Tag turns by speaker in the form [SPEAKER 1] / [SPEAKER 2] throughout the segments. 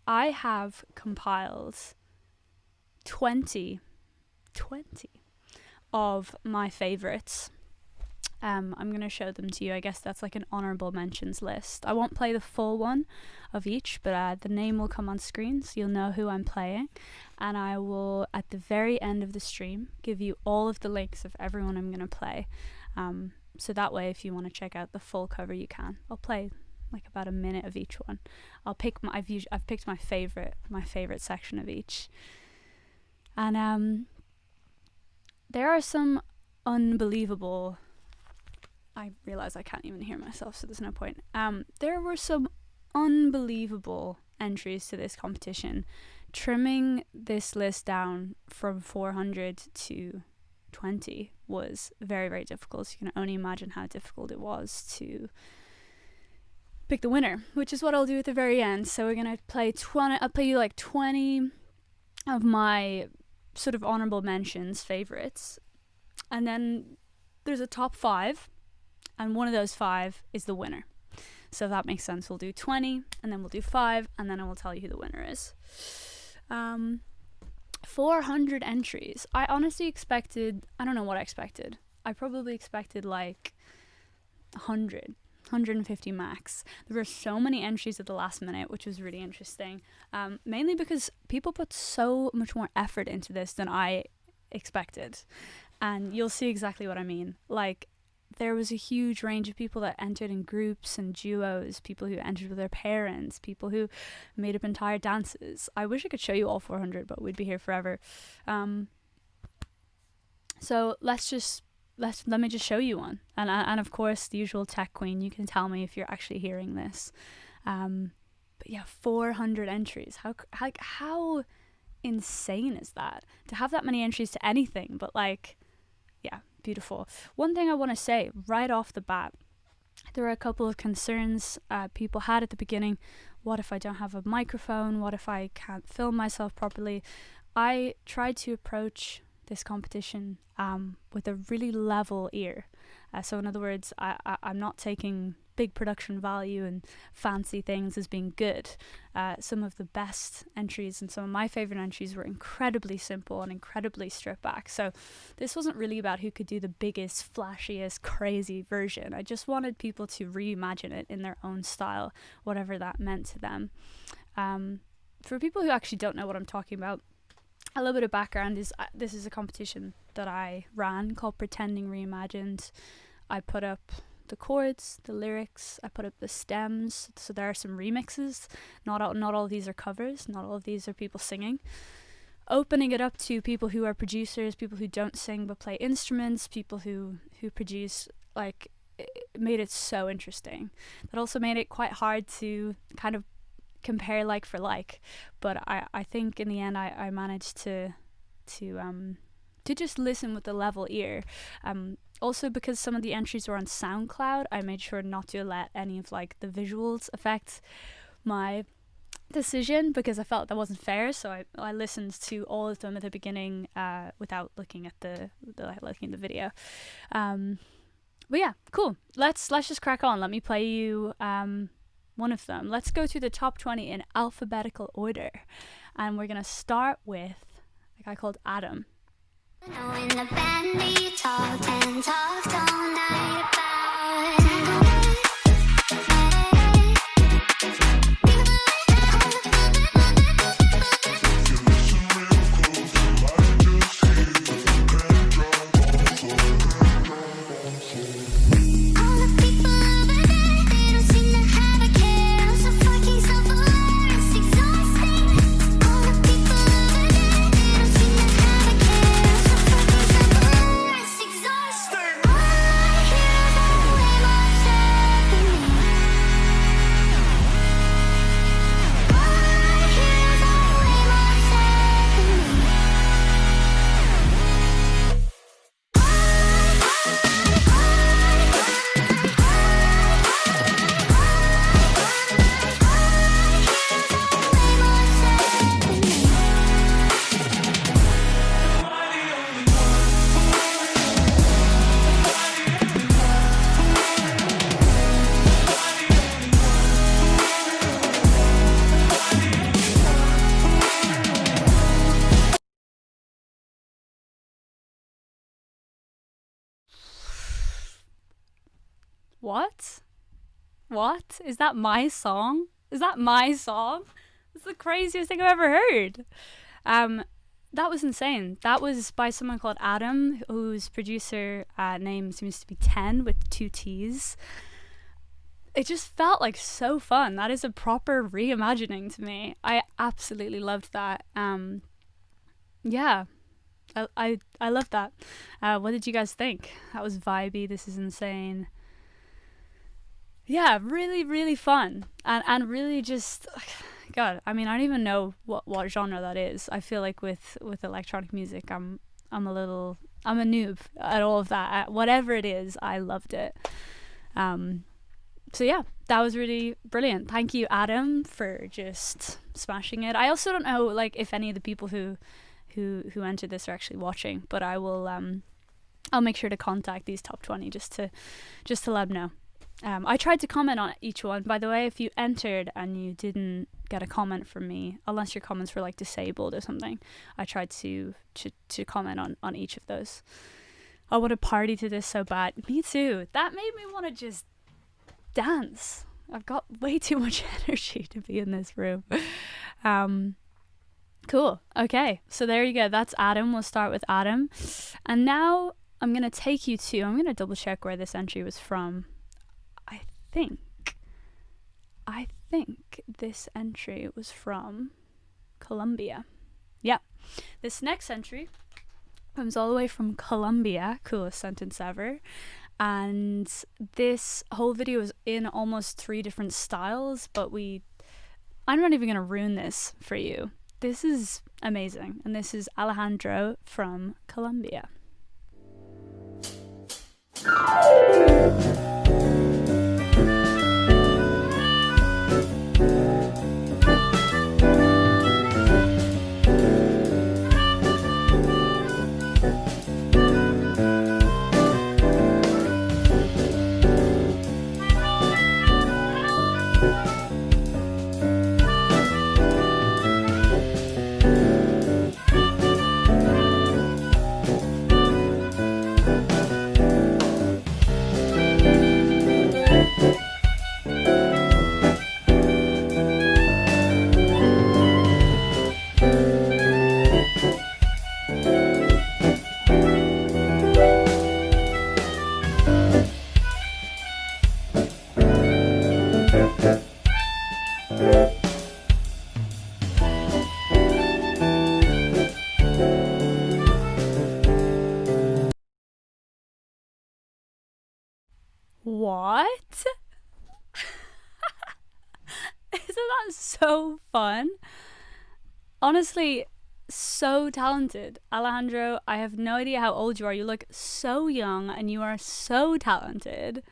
[SPEAKER 1] I have compiled 20 of my favorites. I'm going to show them to you. I guess that's like an honorable mentions list. I won't play the full one of each, but the name will come on screen, so you'll know who I'm playing. And I will, at the very end of the stream, give you all of the links of everyone I'm going to play. So that way, if you want to check out the full cover, you can. I'll play like about a minute of each one. I've picked my favorite section of each. And there are some unbelievable... I realize I can't even hear myself, so there's no point. There were some unbelievable entries to this competition. Trimming this list down from 400 to 20 was very, very difficult. You can only imagine how difficult it was to pick the winner, which is what I'll do at the very end. So we're gonna play 20. I'll play you like 20 of my sort of honorable mentions, favorites, and then there's a top 5. And one of those 5 is the winner. So if that makes sense, we'll do 20, and then we'll do 5, and then I will tell you who the winner is. 400 entries. I honestly expected... I don't know what I expected. I probably expected like 150 max. There were so many entries at the last minute, which was really interesting. Mainly because people put so much more effort into this than I expected. And you'll see exactly what I mean. Like... there was a huge range of people that entered in groups and duos, people who entered with their parents, people who made up entire dances. I wish I could show you all 400, but we'd be here forever. So let me just show you one. And of course, the usual tech queen, you can tell me if you're actually hearing this. But yeah, 400 entries. How insane is that? To have that many entries to anything, but like, yeah. Beautiful. One thing I want to say right off the bat, there are a couple of concerns people had at the beginning. What if I don't have a microphone? What if I can't film myself properly? I tried to approach this competition with a really level ear. So in other words, I'm not taking big production value and fancy things as being good. Some of the best entries and some of my favorite entries were incredibly simple and incredibly stripped back. So this wasn't really about who could do the biggest, flashiest, crazy version. I just wanted people to reimagine it in their own style, whatever that meant to them. For people who actually don't know what I'm talking about, a little bit of background is this is a competition that I ran called Pretending Reimagined. I put up the chords, the lyrics, I put up the stems, so there are some remixes. Not all of these are covers, not all of these are people singing. Opening it up to people who are producers, people who don't sing but play instruments, people who produce, like, it made it so interesting. That also made it quite hard to kind of compare like for like, but I think in the end I managed to just listen with a level ear. Also, because some of the entries were on SoundCloud, I made sure not to let any of like the visuals affect my decision, because I felt that wasn't fair. So I listened to all of them at the beginning without looking at the video. But yeah, cool. Let's just crack on. Let me play you one of them. Let's go through the top 20 in alphabetical order, and we're gonna start with a guy called Adam. In the band we talked and talked all night What? What? Is that my song? Is that my song? It's the craziest thing I've ever heard. That was insane. That was by someone called Adam, whose producer name seems to be 10 with 2 T's. It just felt like so fun. That is a proper reimagining to me. I absolutely loved that. Yeah, I love that. What did you guys think? That was vibey. This is insane. Yeah, really, really fun. And really just, God, I mean, I don't even know what genre that is. I feel like with electronic music, I'm a noob at all of that. Whatever it is, I loved it. So yeah, that was really brilliant. Thank you, Adam, for just smashing it. I also don't know, like, if any of the people who entered this are actually watching, but I will. I'll make sure to contact these top 20 just to let them know. I tried to comment on each one, by the way. If you entered and you didn't get a comment from me, unless your comments were like disabled or something, I tried to comment on each of those. I want to party to this so bad. Me too. That made me want to just dance. I've got way too much energy to be in this room. Cool. Okay, so there you go. That's Adam. We'll start with Adam. And now I'm going to take you to, I'm going to double check where this entry was from. I think this entry was from Colombia. Yeah. This next entry comes all the way from Colombia. Coolest sentence ever. And this whole video is in almost 3 different styles, but I'm not even going to ruin this for you. This is amazing. And this is Alejandro from Colombia. What? Isn't that so fun? Honestly, so talented. Alejandro, I have no idea how old you are. You look so young and you are so talented.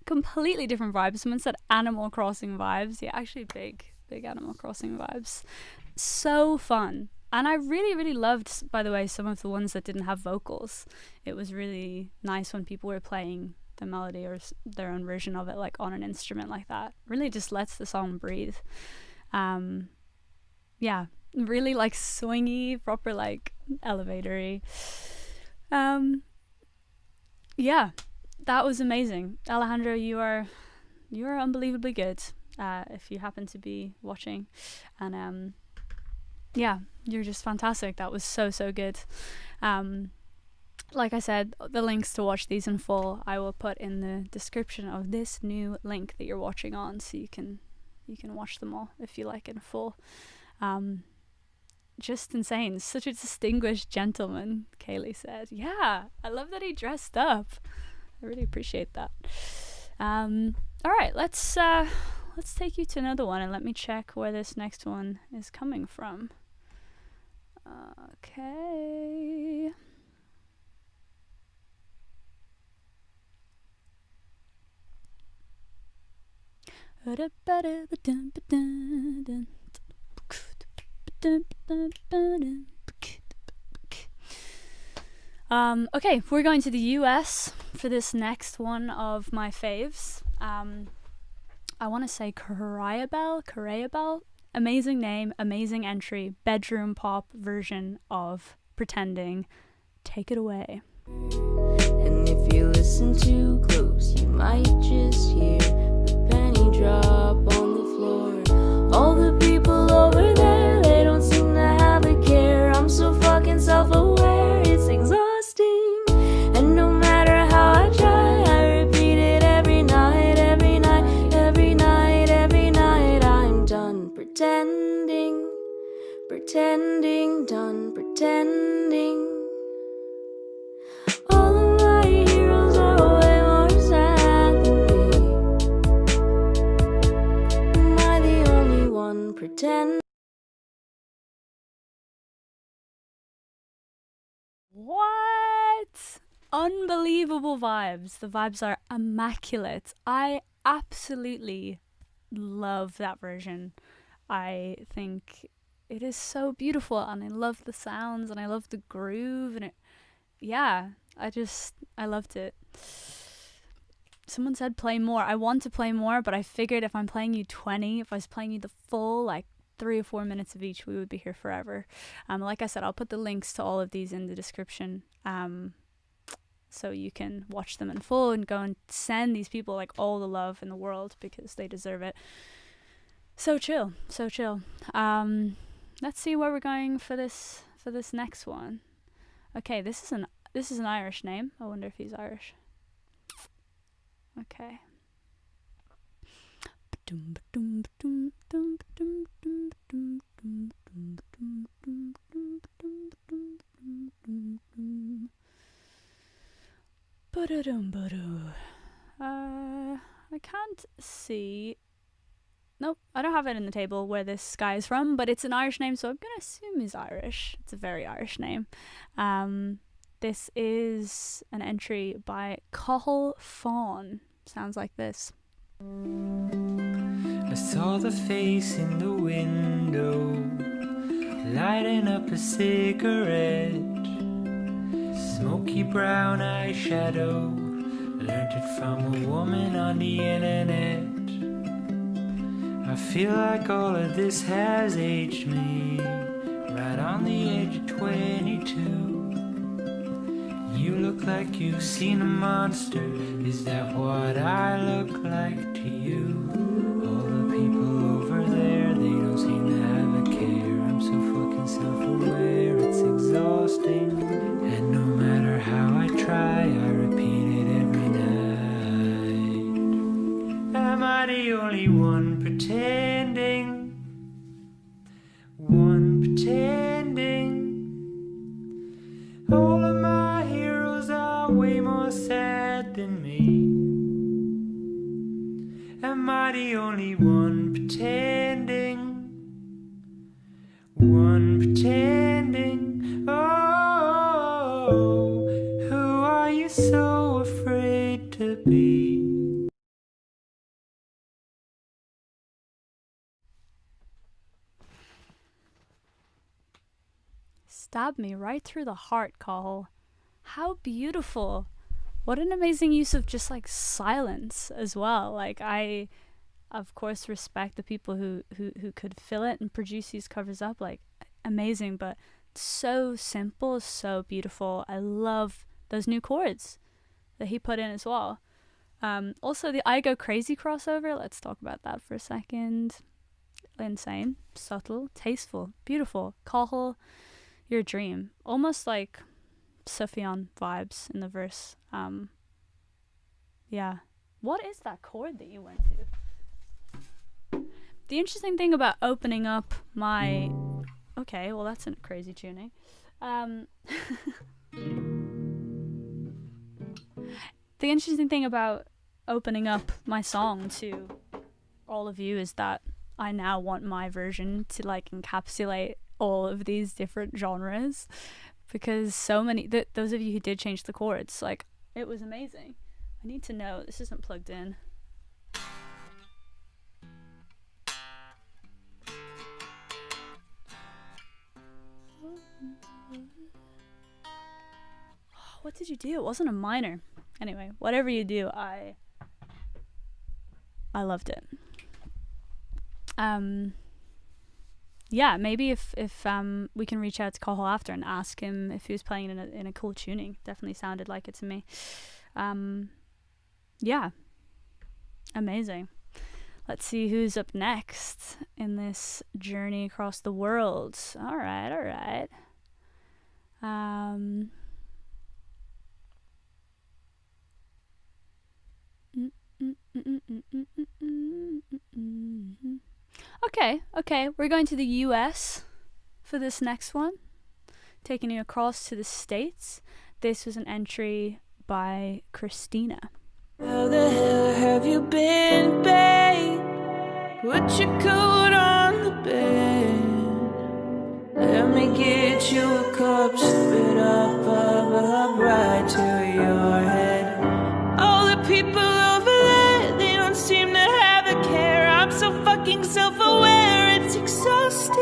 [SPEAKER 1] Completely different vibes. Someone said Animal Crossing vibes. Yeah, actually big Animal Crossing vibes. So fun. And I really, really loved, by the way, some of the ones that didn't have vocals. It was really nice when people were playing the melody or their own version of it, like on an instrument like that. Really just lets the song breathe. Yeah, really like swingy, proper like elevatory. Yeah, that was amazing. Alejandro, you are unbelievably good. If you happen to be watching, and yeah, you're just fantastic. That was so good. Like I said, the links to watch these in full I will put in the description of this new link that you're watching on, so you can watch them all if you like in full. Just insane. Such a distinguished gentleman, Kaylee said. Yeah, I love that he dressed up. I really appreciate that. All right, let's take you to another one and let me check where this next one is coming from. Okay. Okay, we're going to the US for this next one of my faves. I want to say Karabelle. Amazing name, amazing entry, bedroom pop version of Pretending. Take it away.
[SPEAKER 2] And if you listen listen too close, you might just hear the penny drop on the floor. All the people over there, they don't seem to have a care. I'm so fucking self-aware, it's exhausting. And no matter how I try, I repeat it every night, every night, every night, every night. I'm done pretending, pretending, done pretending. All of my heroes are way more sad than me. Am I the only one pretending?
[SPEAKER 1] What? Unbelievable vibes. The vibes are immaculate. I absolutely love that version. I think it is so beautiful, and I love the sounds, and I love the groove, and I loved it. Someone said play more. I want to play more, but I figured if I'm playing you 20, if I was playing you the full, like 3 or 4 minutes of each, we would be here forever. Like I said, I'll put the links to all of these in the description, so you can watch them in full and go and send these people like all the love in the world, because they deserve it. So chill. Let's see where we're going for this next one. Okay, this is an Irish name. I wonder if he's Irish. Okay. I can't see. Nope, I don't have it in the table where this guy is from, but it's an Irish name, so I'm gonna assume he's Irish. It's a very Irish name. This is an entry by Kohl Fawn. Sounds like this.
[SPEAKER 3] I saw the face in the window, lighting up a cigarette. Smoky brown eyeshadow, learned it from a woman on the internet. I feel like all of this has aged me, right on the edge of 22. You look like you've seen a monster, is that what I look like to you? All the people over there, they don't seem to have a care. I'm so fucking self-aware, it's exhausting. And no matter how I try, I repeat it every night. Am I the only one pretending? One pretending? All of my heroes are way more sad than me. Am I the only one pretending? One pretending? Oh, who are you so afraid to be?
[SPEAKER 1] Stabbed me right through the heart, Kohl. How beautiful. What an amazing use of just like silence as well. Like, I of course respect the people who could fill it and produce these covers up. Like, amazing, but so simple, so beautiful. I love those new chords that he put in as well. Also the I Go Crazy crossover, let's talk about that for a second. Insane, subtle, tasteful, beautiful. Kohl, your dream. Almost like Sufjan vibes in the verse. Yeah. What is that chord that you went to? The interesting thing about opening up my... Okay, well that's a crazy tuning. The interesting thing about opening up my song to all of you is that I now want my version to like encapsulate all of these different genres, because so many those of you who did change the chords, like, it was amazing. I need to know this isn't plugged in. What did you do? It wasn't a minor. Anyway, whatever you do, I loved it. Yeah, maybe if we can reach out to Kohl after and ask him if he was playing in a cool tuning. Definitely sounded like it to me. Yeah, amazing. Let's see who's up next in this journey across the world. All right. Okay. We're going to the US for this next one. Taking you across to the States. This was an entry by Christina.
[SPEAKER 2] How the hell have you been, babe? Put your coat on the bed. Let me get you a cup, spit up right to your head. All the people over there, they don't seem to have a care. I'm so fucking self-aware, it's exhausting.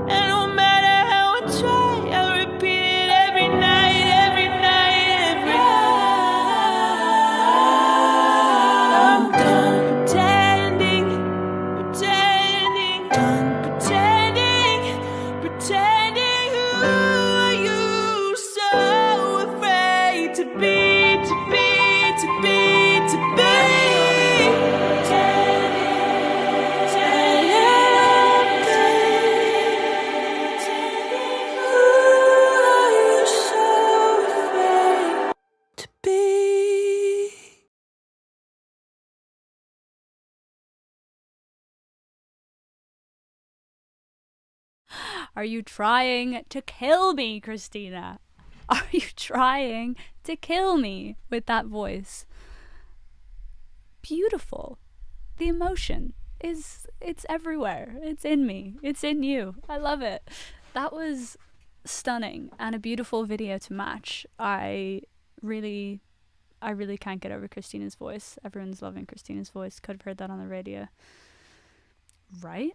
[SPEAKER 2] And no matter how I try, I repeat it every night, every night, every night. I'm done pretending, done pretending. Who are you so afraid to be?
[SPEAKER 1] Are you trying to kill me, Christina? Are you trying to kill me with that voice? Beautiful. The emotion it's everywhere. It's in me. It's in you. I love it. That was stunning and a beautiful video to match. I really can't get over Christina's voice. Everyone's loving Christina's voice. Could have heard that on the radio. Right?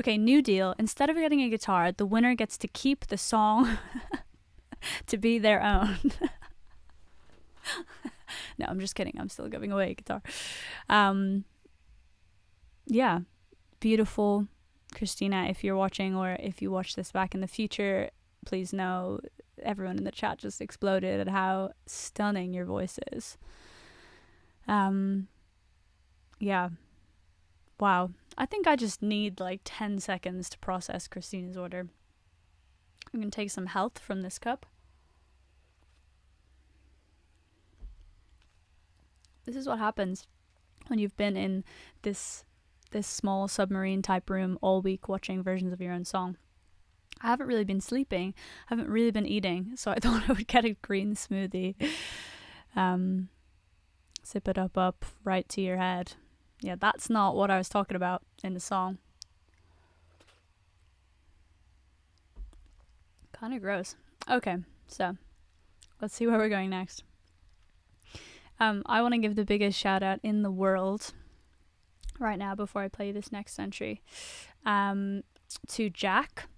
[SPEAKER 1] Okay, new deal. Instead of getting a guitar, the winner gets to keep the song to be their own. No, I'm just kidding. I'm still giving away a guitar. Yeah, beautiful. Christina, if you're watching or if you watch this back in the future, please know everyone in the chat just exploded at how stunning your voice is. Yeah. Wow. I think I just need like 10 seconds to process Christina's order. I'm going to take some health from this cup. This is what happens when you've been in this small submarine type room all week watching versions of your own song. I haven't really been sleeping. I haven't really been eating, so I thought I would get a green smoothie. Sip it up right to your head. Yeah, that's not what I was talking about in the song. Kind of gross. Okay, so let's see where we're going next. I want to give the biggest shout out in the world right now before I play this next entry to Jack.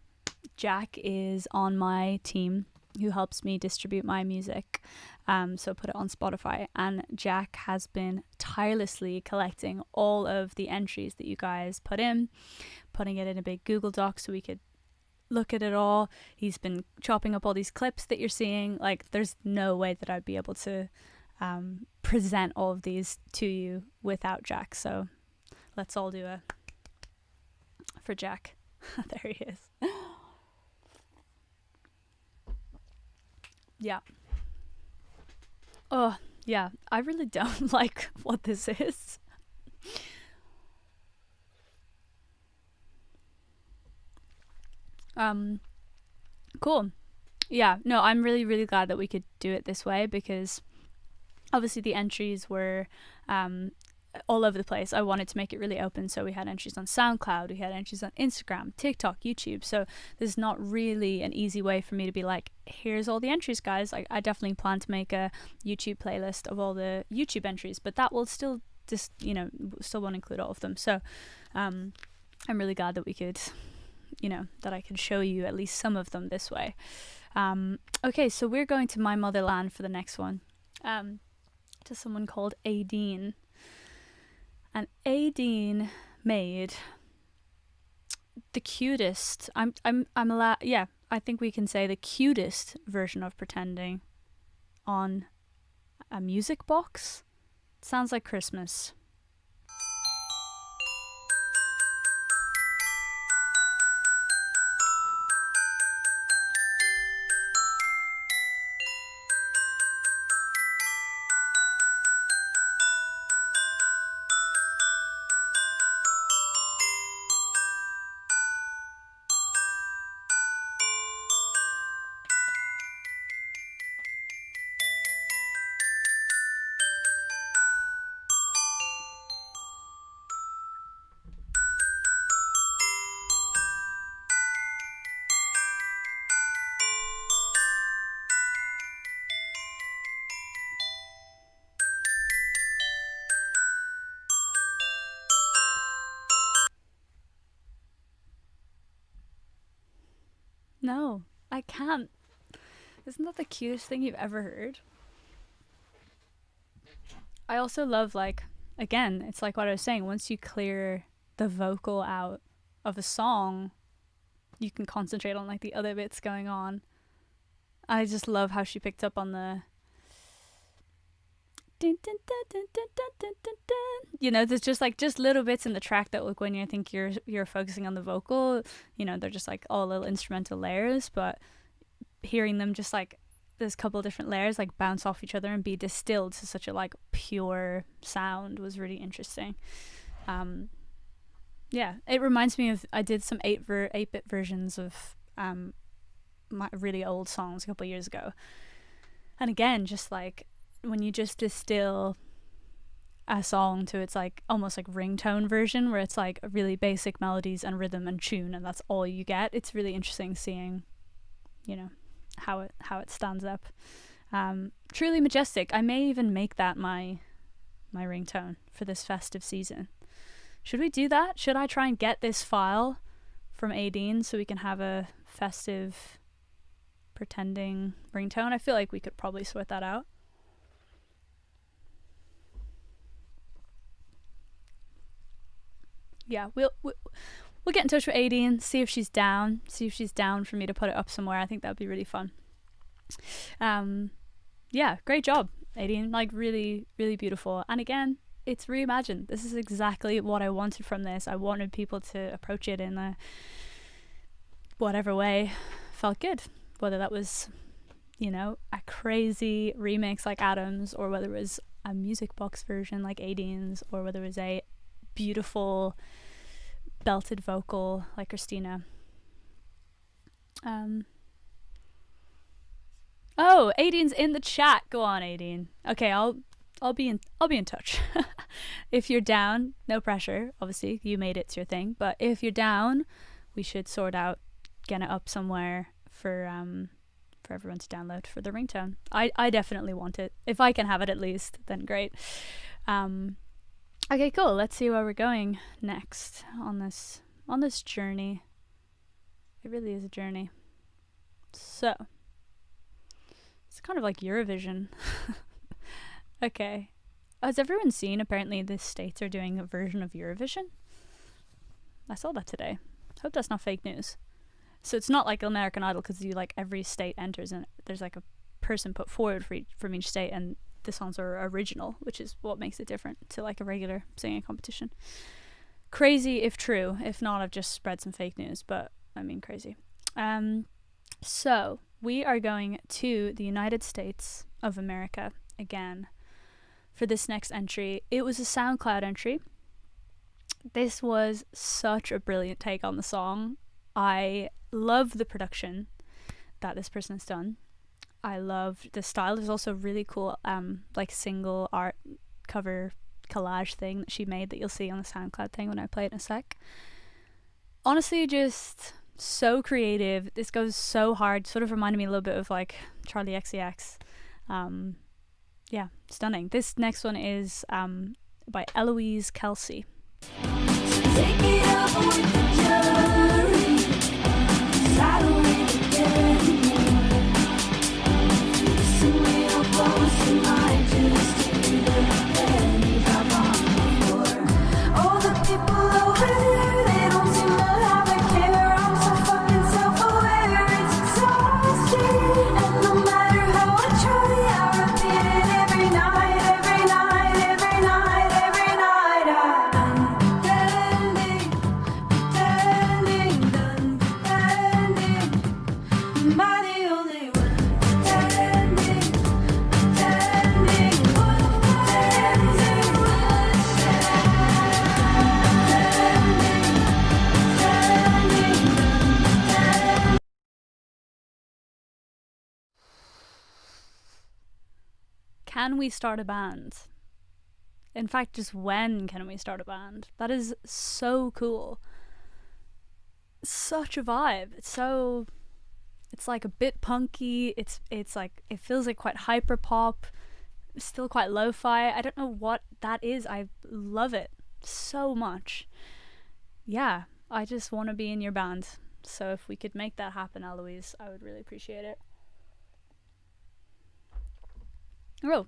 [SPEAKER 1] Jack is on my team who helps me distribute my music, so put it on Spotify, and Jack has been tirelessly collecting all of the entries that you guys put in, putting it in a big Google Doc so we could look at it all. He's been chopping up all these clips that you're seeing. Like, there's no way that I'd be able to present all of these to you without Jack, so let's all do a for Jack. There he is. Yeah. Oh, yeah. I really don't like what this is. Cool. Yeah, no, I'm really, really glad that we could do it this way, because obviously the entries were all over the place. I wanted to make it really open, so we had entries on SoundCloud, we had entries on Instagram, TikTok, YouTube, so there's not really an easy way for me to be like, here's all the entries, guys. I definitely plan to make a YouTube playlist of all the YouTube entries, but that will still just, still won't include all of them. So I'm really glad that we could, that I could show you at least some of them this way. Okay, so we're going to my motherland for the next one, to someone called Aideen. And Aideen made the cutest, I think we can say the cutest version of Pretending on a music box. It sounds like Christmas. No, I can't. Isn't that the cutest thing you've ever heard? I also love, like, again, it's like what I was saying, once you clear the vocal out of a song, you can concentrate on like the other bits going on. I just love how she picked up on the you know, there's just little bits in the track that, like, when you think you're focusing on the vocal, you know, they're just like all little instrumental layers, but hearing them just like there's a couple of different layers like bounce off each other and be distilled to such a like pure sound was really interesting. Yeah, it reminds me of, I did some 8-bit versions of my really old songs a couple of years ago, and again, just like when you just distill a song to its like almost like ringtone version, where it's like really basic melodies and rhythm and tune, and that's all you get. It's really interesting seeing, you know, how it stands up. Truly majestic. I may even make that my ringtone for this festive season. Should we do that? Should I try and get this file from Aideen so we can have a festive pretending ringtone? I feel like we could probably sort that out. Yeah, we'll get in touch with Aideen, see if she's down for me to put it up somewhere. I think that'd be really fun. Yeah, great job, Aideen. Like, really, really beautiful. And again, it's reimagined. This is exactly what I wanted from this. I wanted people to approach it in a whatever way felt good, whether that was, you know, a crazy remix like Adam's, or whether it was a music box version like Aideen's, or whether it was a beautiful belted vocal like Christina. Oh, Aideen's in the chat. Go on, Aideen. Okay, I'll be in touch. If you're down, no pressure. Obviously, you made it your thing, but if you're down, we should sort out getting it up somewhere for everyone to download for the ringtone. I definitely want it. If I can have it at least, then great. Okay, cool. Let's see where we're going next on this journey. It really is a journey. So, it's kind of like Eurovision. Okay. Has everyone seen, apparently the States are doing a version of Eurovision? I saw that today. Hope that's not fake news. So it's not like American Idol, because you like every state enters and there's like a person put forward from each state, and the songs are original, which is what makes it different to like a regular singing competition. Crazy if true. If not, I've just spread some fake news, but I mean crazy. So we are going to the United States of America again for this next entry. It was a SoundCloud entry. This was such a brilliant take on the song. I love the production that this person has done. I love the style. There's also really cool like single art cover collage thing that she made that you'll see on the SoundCloud thing when I play it in a sec. Honestly, just so creative. This goes so hard. Sort of reminded me a little bit of like Charlie XCX. Yeah, stunning. This next one is by Eloise Kelsey.
[SPEAKER 2] Take it up with the jury. Saddle it again. Sing me up close and I just hear the penny drop on the floor. All the people over there, they don't seem to have a care. I'm so fucking self-aware, it's exhausting. And no matter how I try, I
[SPEAKER 1] can we start a band? In fact, just when can we start a band? That is so cool. Such a vibe. It's like a bit punky. It's like, it feels like quite hyper pop, still quite lo-fi. I don't know what that is. I love it so much. Yeah, I just want to be in your band. So if we could make that happen, Eloise, I would really appreciate it. Oh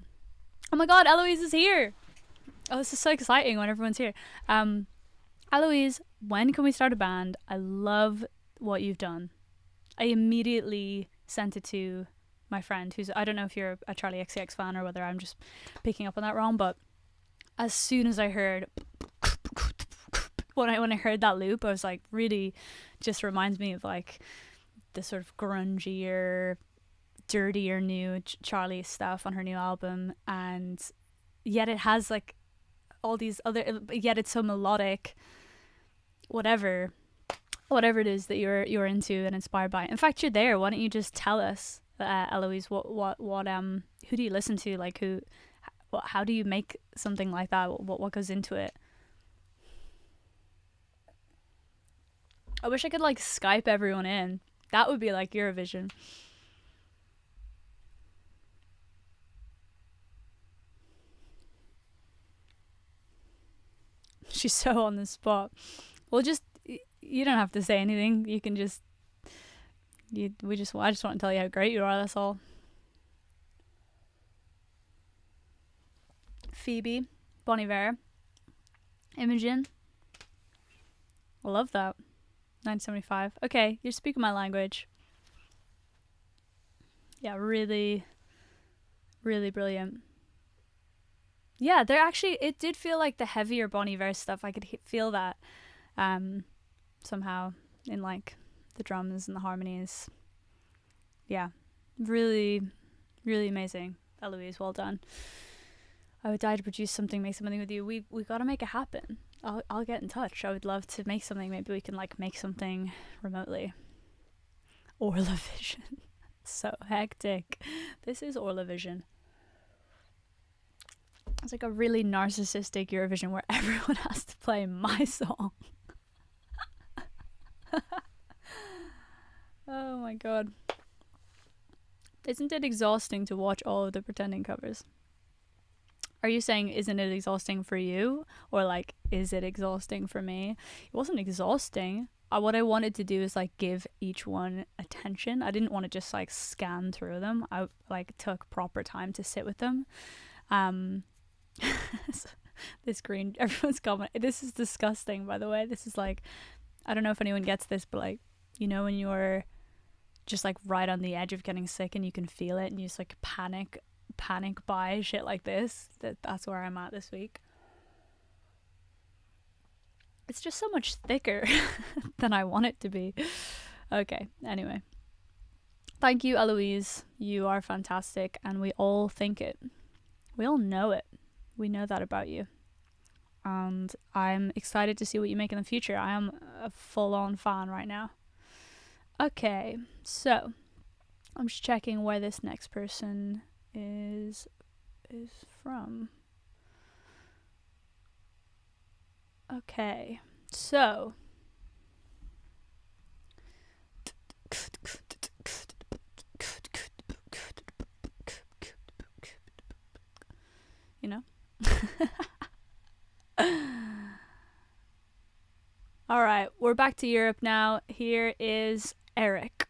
[SPEAKER 1] my god, Eloise is here. Oh, this is so exciting when everyone's here. Eloise, when can we start a band? I love what you've done. I immediately sent it to my friend, who's, I don't know if you're a Charlie XCX fan or whether I'm just picking up on that wrong, but as soon as I heard when I heard that loop, I was like, really just reminds me of like the sort of grungier, dirtier new Charlie stuff on her new album, and yet it has like all these other, yet it's so melodic, whatever it is that you're into and inspired by. In fact, you're there. Why don't you just tell us, Eloise, what who do you listen to? Like how do you make something like that? What goes into it? I wish I could like Skype everyone in. That would be like Eurovision. She's so on the spot. Well, just, you don't have to say anything. You can just, I just want to tell you how great you are, that's all. Phoebe, Bon Iver, Imogen. I love that. 1975. Okay, you're speaking my language. Yeah, really, really brilliant. Yeah, it did feel like the heavier Bon Iver stuff. I could feel that somehow in like the drums and the harmonies. Yeah, really, really amazing. Eloise, well done. I would die to produce make something with you. We got to make it happen. I'll get in touch. I would love to make something. Maybe we can like make something remotely. Orlavision. So hectic. This is Orlavision. It's like a really narcissistic Eurovision where everyone has to play my song. Oh my god. Isn't it exhausting to watch all of the pretending covers? Are you saying, isn't it exhausting for you? Or like, is it exhausting for me? It wasn't exhausting. What I wanted to do is like give each one attention. I didn't want to just like scan through them. I like took proper time to sit with them. This green, everyone's commenting. This is disgusting, by the way. This is like, I don't know if anyone gets this, but like, you know, when you're just like right on the edge of getting sick and you can feel it and you just like panic buy shit like this. That's where I'm at this week. It's just so much thicker than I want it to be. Okay, anyway. Thank you, Eloise. You are fantastic, and we all think it. We all know it. We know that about you. And I'm excited to see what you make in the future. I am a full-on fan right now. Okay, so I'm just checking where this next person is from. Okay, so you know. All right, we're back to Europe now. Here is Eric.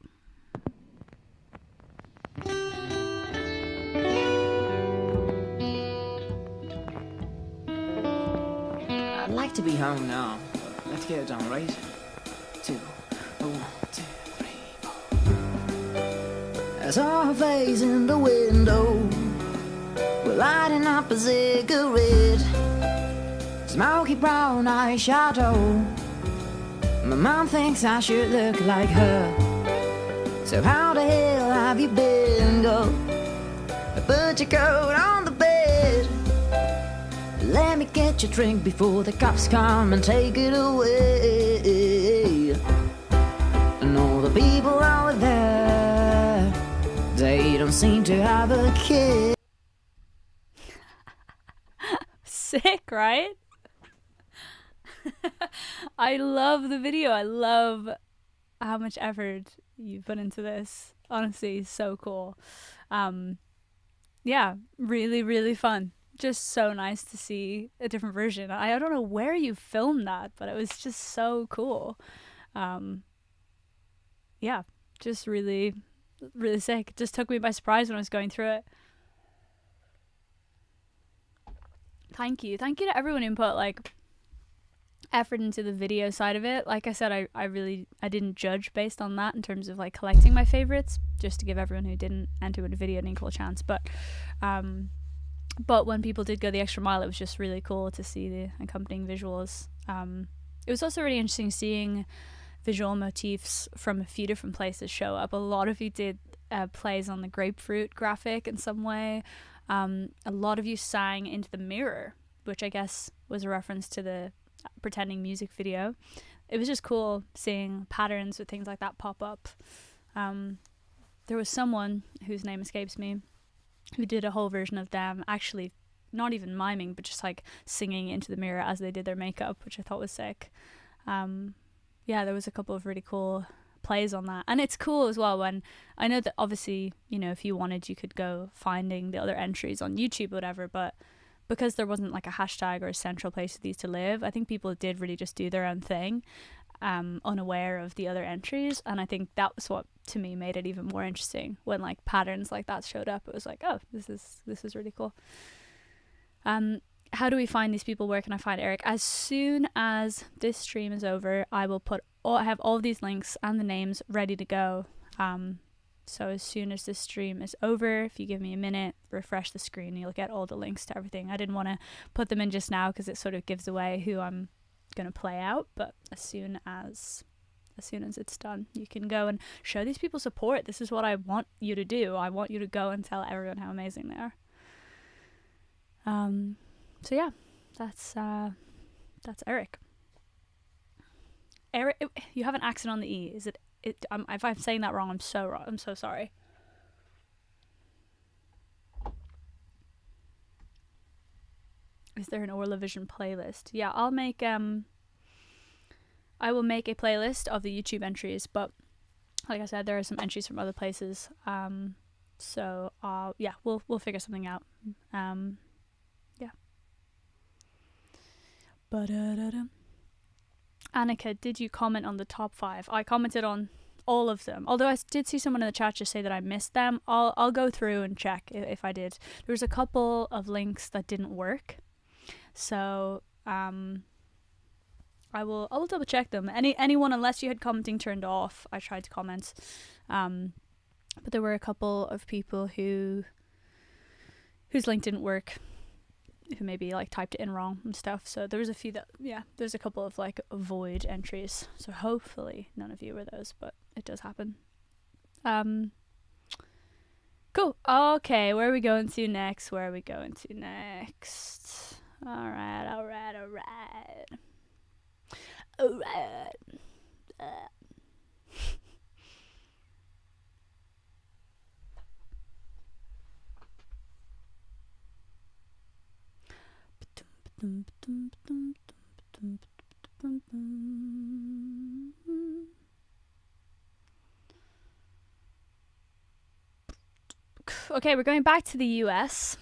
[SPEAKER 4] I'd like to be home now. Let's get it done, right? 2, 1, 2, 3, 4. I saw her face in the window, we're lighting up a cigarette, smoky brown eyeshadow. My mom thinks I should look like her. So how the hell have you been, girl? Put your coat on the bed. Let me get your drink before the cops come and take it away. And all the people out there, they don't seem to have a care.
[SPEAKER 1] right? I love the video. I love how much effort you put into this. Honestly, so cool. Yeah, really, really fun. Just so nice to see a different version. I don't know where you filmed that, but it was just so cool. Yeah, just really, really sick. It just took me by surprise when I was going through it. Thank you to everyone who put like effort into the video side of it. Like I said, I didn't judge based on that in terms of like collecting my favorites, just to give everyone who didn't enter the video an equal chance. But when people did go the extra mile, it was just really cool to see the accompanying visuals. It was also really interesting seeing visual motifs from a few different places show up. A lot of you did plays on the grapefruit graphic in some way. A lot of you sang into the mirror, which I guess was a reference to the pretending music video. It was just cool seeing patterns with things like that pop up. There was someone whose name escapes me who did a whole version of them actually not even miming, but just like singing into the mirror as they did their makeup, which I thought was sick. Yeah, there was a couple of really cool plays on that. And it's cool as well when I know that obviously, you know, if you wanted, you could go finding the other entries on YouTube or whatever, but because there wasn't like a hashtag or a central place for these to live, I think people did really just do their own thing, unaware of the other entries. And I think that was what to me made it even more interesting when like patterns like that showed up. It was like, oh, this is really cool. How do we find these people? Where can I find Eric? As soon as this stream is over, I will I have all of these links and the names ready to go. So as soon as this stream is over, if you give me a minute, refresh the screen, you'll get all the links to everything. I didn't want to put them in just now because it sort of gives away who I'm going to play out, but as soon as it's done, you can go and show these people support. This is what I want you to do. I want you to go and tell everyone how amazing they are. So yeah, that's Eric. Eric, you have an accent on the E. Is it? If I'm saying that wrong, I'm so wrong. I'm so sorry. Is there an Orlavision playlist? Yeah, I will make a playlist of the YouTube entries, but like I said, there are some entries from other places. So yeah, we'll figure something out. Yeah. Annika, did you comment on the top 5? I commented on all of them, although I did see someone in the chat just say that I missed them. I'll go through and check if I did. There was a couple of links that didn't work, so I will double check them. Anyone, unless you had commenting turned off, I tried to comment, but there were a couple of people whose link didn't work, who maybe like typed it in wrong and stuff. So there was a few that, yeah, there's a couple of like void entries. So hopefully none of you were those, but it does happen. Cool. Okay, where are we going to next? All right. Okay, we're going back to the US.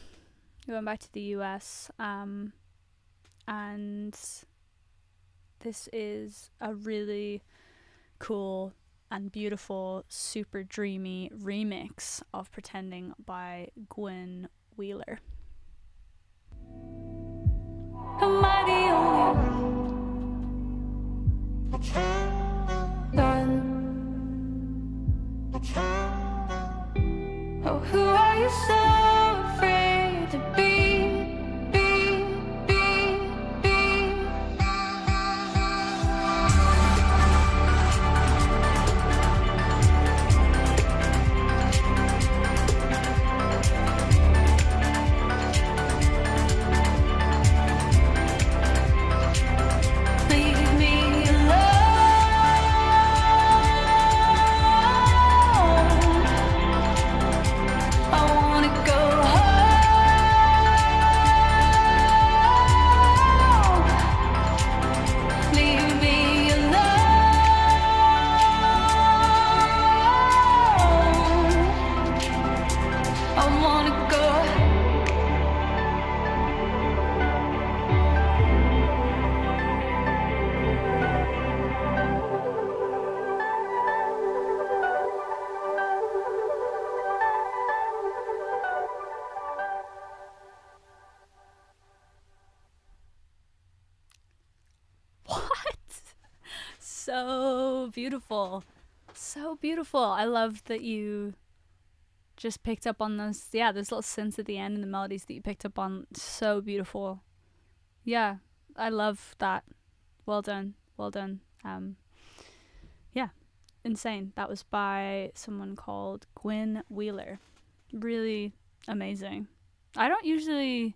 [SPEAKER 1] And this is a really cool and beautiful, super dreamy remix of Pretending by Gwen Wheeler.
[SPEAKER 2] Am I the only one? Oh, who are you so afraid to be? Leave me alone.
[SPEAKER 1] so beautiful. So beautiful. I love that you just picked up on those little synths at the end and the melodies that you picked up on. So beautiful. Yeah, I love that. Well done. Yeah, insane. That was by someone called Gwen Wheeler. Really amazing. I don't usually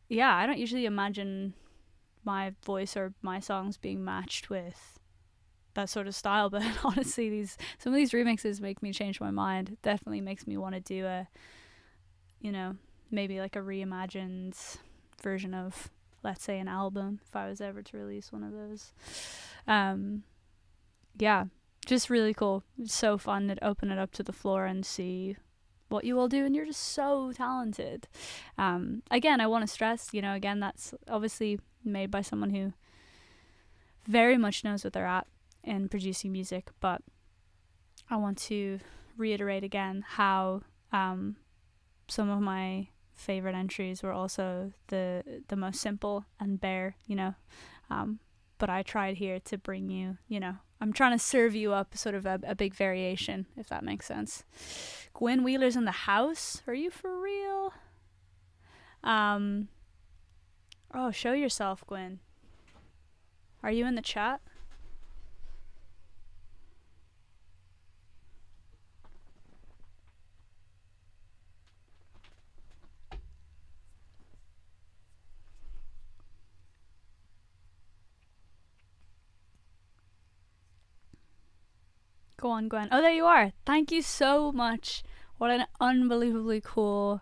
[SPEAKER 1] imagine my voice or my songs being matched with that sort of style, but honestly some of these remixes make me change my mind. It definitely makes me want to do a, maybe like a reimagined version of, let's say, an album, if I was ever to release one of those. Yeah, just really cool. It's so fun to open it up to the floor and see what you all do, and you're just so talented. Again, I want to stress, again, that's obviously made by someone who very much knows what they're at in producing music, but I want to reiterate again how some of my favorite entries were also the most simple and bare, but I tried here to bring you, I'm trying to serve you up sort of a big variation, if that makes sense. Gwen Wheeler's in the house. Are you for real? Oh, show yourself, Gwen. Are you in the chat? Go on, Gwen. Oh, there you are. Thank you so much. What an unbelievably cool,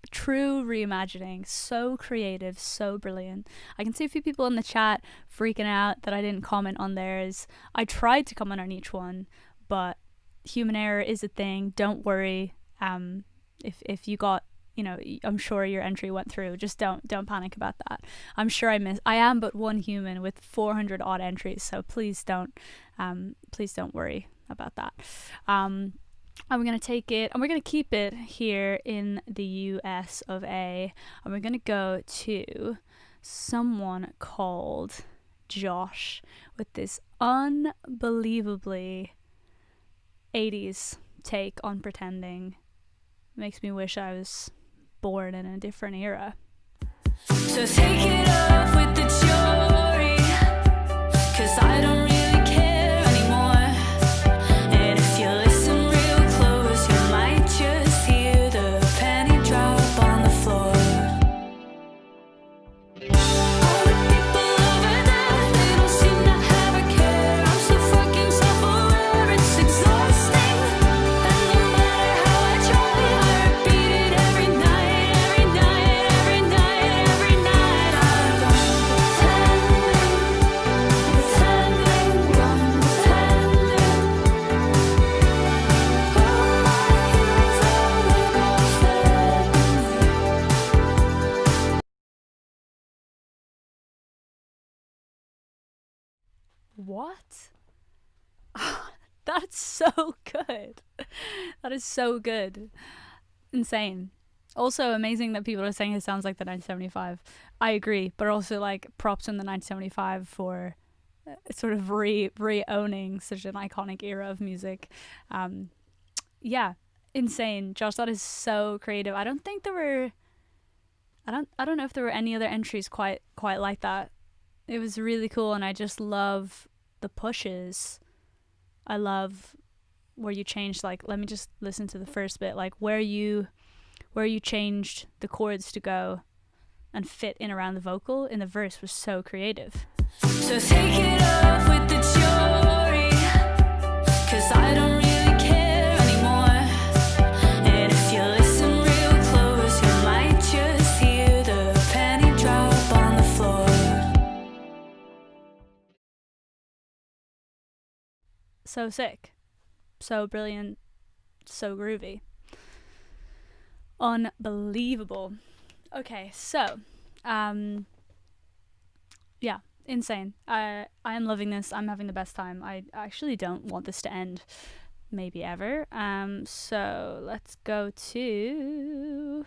[SPEAKER 1] true reimagining. So creative, so brilliant. I can see a few people in the chat freaking out that I didn't comment on theirs. I tried to comment on each one, but human error is a thing. Don't worry. If you got, I'm sure your entry went through. Just don't panic about that. I'm sure I am but one human with 400 odd entries, so please don't worry about that. I'm going to take it, and we're going to keep it here in the US of A, and we're going to go to someone called Josh with this unbelievably 80s take on pretending. Makes me wish I was born in a different era.
[SPEAKER 2] So take it off with the jewelry, 'cause I don't really care anymore. And if you listen real close, you might just hear the penny drop on the floor. All the people over there, they don't seem to have a care. I'm so fucking self-aware, it's exhausting. And no matter how I try, I repeat it every night, every night, every night, every night. I'm
[SPEAKER 1] What? That's so good. That is so good. Insane. Also amazing that people are saying it sounds like the 1975. I agree, but also like props in the 1975 for sort of re-owning such an iconic era of music. Yeah, insane. Josh, that is so creative. I don't think there were, I don't know if there were any other entries quite like that. It was really cool, and I just love the pushes. I love where you changed, like, let me just listen to the first bit, like where you changed the chords to go and fit in around the vocal in the verse was so creative.
[SPEAKER 2] So take it off with the jewelry, 'cause I don't really care anymore. And if you listen real close, you might just hear the penny drop on the floor.
[SPEAKER 1] So sick, so brilliant, so groovy, unbelievable. Okay, so yeah, insane. I am loving this. I'm having the best time. I actually don't want this to end, maybe ever. So let's go to,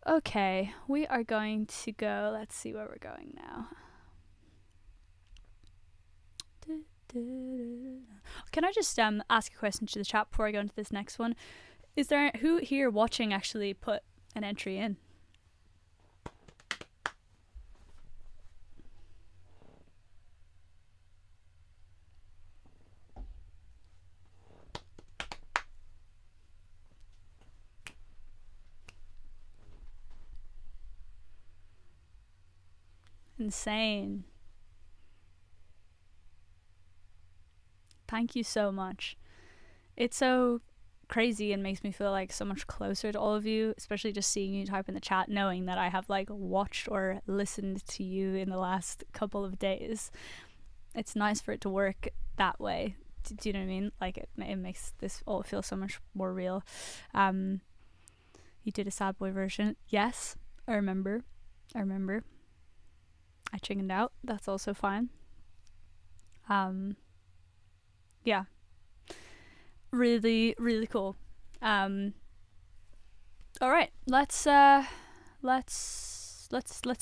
[SPEAKER 1] okay, we are going to go, let's see where we're going now. Can I just ask a question to the chat before I go into this next one? Is there who here watching actually put an entry in? Insane. Thank you so much. It's so crazy and makes me feel like so much closer to all of you, especially just seeing you type in the chat, knowing that I have like watched or listened to you in the last couple of days. It's nice for it to work that way. Do you know what I mean? Like it makes this all feel so much more real. You did a sad boy version. Yes, I remember. I chickened out. That's also fine. Yeah. Really, really cool. All right, let's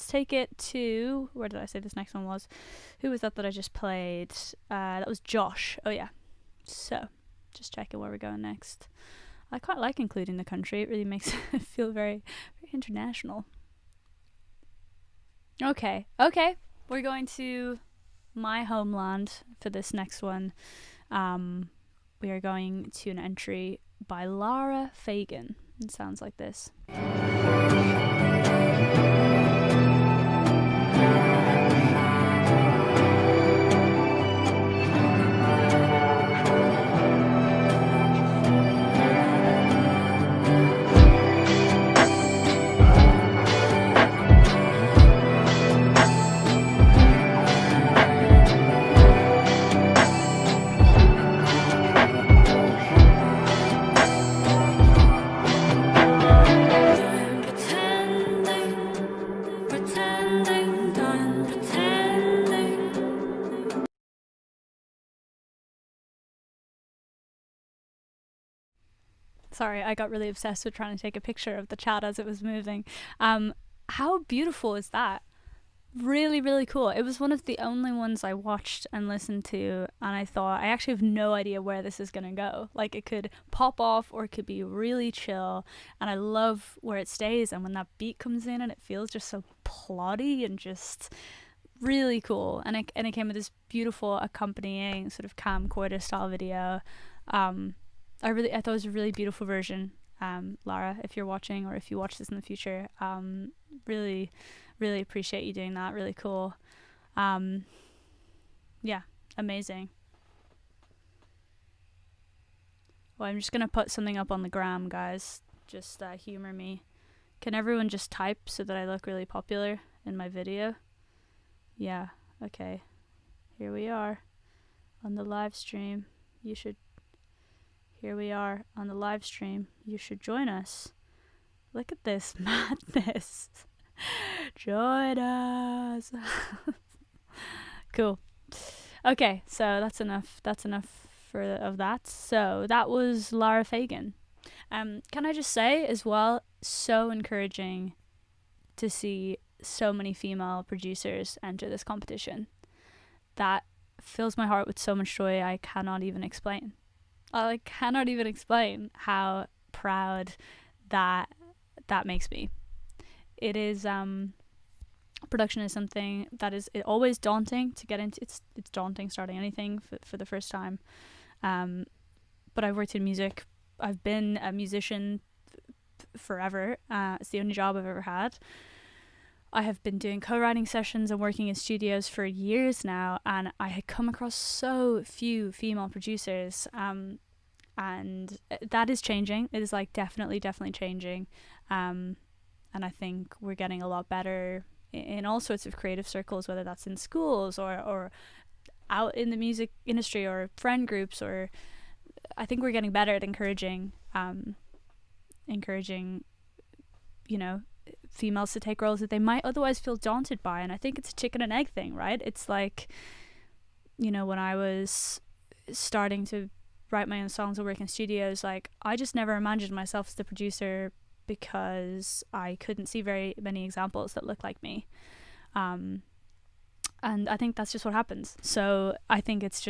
[SPEAKER 1] take it to, where did I say this next one was? Who was that I just played? That was Josh. Oh yeah. So, just checking where we're going next. I quite like including the country. It really makes it feel very, very international. Okay. We're going to my homeland for this next one. We are going to an entry by Lara Fagan. It sounds like this. Sorry, I got really obsessed with trying to take a picture of the chat as it was moving. How beautiful is that? Really, really cool. It was one of the only ones I watched and listened to, and I thought, I actually have no idea where this is going to go. Like, it could pop off or it could be really chill, and I love where it stays, and when that beat comes in and it feels just so plotty and just really cool. And it came with this beautiful accompanying sort of camcorder style video. I thought it was a really beautiful version. Lara, if you're watching or if you watch this in the future, really, really appreciate you doing that. Really cool. Yeah, amazing. Well, I'm just gonna put something up on the gram, guys. Just humor me. Can everyone just type so that I look really popular in my video? Yeah, okay. Here we are on the live stream. Here we are on the live stream. You should join us. Look at this madness. Join us. Cool. Okay, so that's enough of that. So that was Lara Fagan. Can I just say as well, so encouraging to see so many female producers enter this competition. That fills my heart with so much joy I cannot even explain. I cannot even explain how proud that makes me. It is production is something that is always daunting to get into. It's daunting starting anything for the first time. But I've worked in music. I've been a musician forever. It's the only job I've ever had. I have been doing co-writing sessions and working in studios for years now, and I had come across so few female producers, and that is changing. It is like definitely changing, and I think we're getting a lot better in all sorts of creative circles, whether that's in schools or out in the music industry or friend groups, or I think we're getting better at encouraging females to take roles that they might otherwise feel daunted by. And I think it's a chicken and egg thing, right? It's like, when I was starting to write my own songs or work in studios, like I just never imagined myself as the producer because I couldn't see very many examples that looked like me. And I think that's just what happens. So I think it's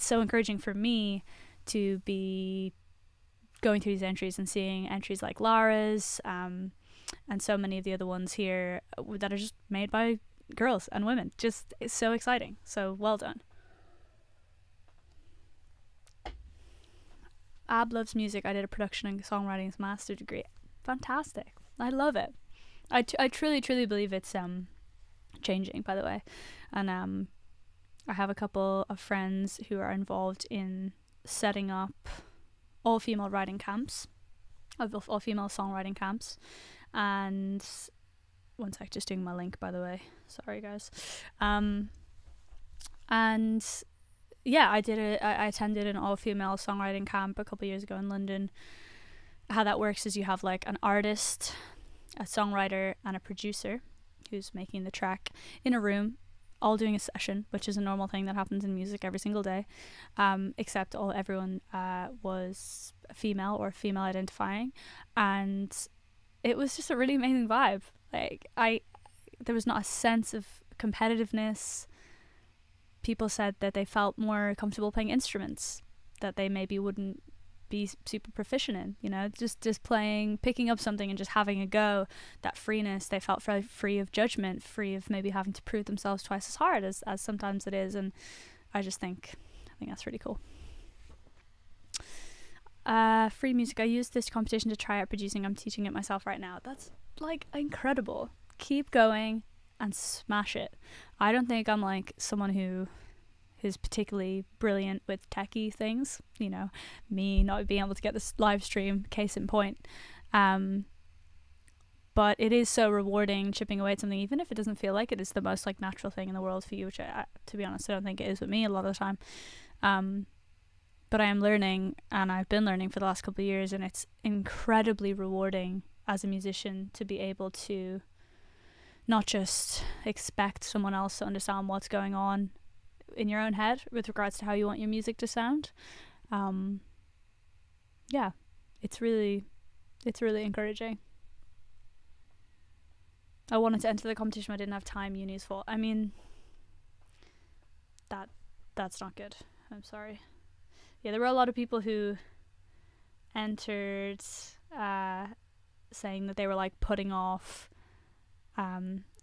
[SPEAKER 1] so encouraging for me to be going through these entries and seeing entries like Lara's, and so many of the other ones here that are just made by girls and women. Just, it's so exciting. So well done. Ab loves music. I did a production and songwriting's master degree. Fantastic. I love it. I truly believe it's changing, by the way. And I have a couple of friends who are involved in setting up all female writing camps, all female songwriting camps. And one sec, just doing my link, by the way. Sorry, guys. And yeah, I attended an all-female songwriting camp a couple years ago in London. How that works is you have like an artist, a songwriter, and a producer who's making the track in a room, all doing a session, which is a normal thing that happens in music every single day, except everyone was female or female identifying, and it was just a really amazing vibe. Like, there was not a sense of competitiveness. People said that they felt more comfortable playing instruments that they maybe wouldn't be super proficient in, you know, just playing, picking up something and just having a go. That freeness, they felt free of judgment, free of maybe having to prove themselves twice as hard as sometimes it is. And I think that's really cool. Free music. I used this competition to try out producing. I'm teaching it myself right now. That's like incredible. Keep going and smash it. I don't think I'm like someone who is particularly brilliant with techie things, you know, me not being able to get this live stream, case in point. But it is so rewarding chipping away at something, even if it doesn't feel like it is the most like natural thing in the world for you, which I, to be honest, I don't think it is with me a lot of the time. But I am learning, and I've been learning for the last couple of years, and it's incredibly rewarding as a musician to be able to not just expect someone else to understand what's going on in your own head with regards to how you want your music to sound. Yeah, it's really encouraging. I wanted to enter the competition, but I didn't have time. Uni's fault. I mean, that's not good. I'm sorry. Yeah, there were a lot of people who entered saying that they were like putting off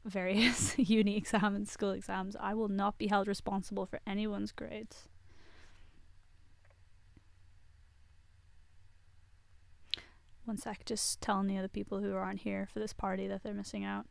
[SPEAKER 1] various uni exams, school exams. I will not be held responsible for anyone's grades. One sec, just telling the other people who aren't here for this party that they're missing out.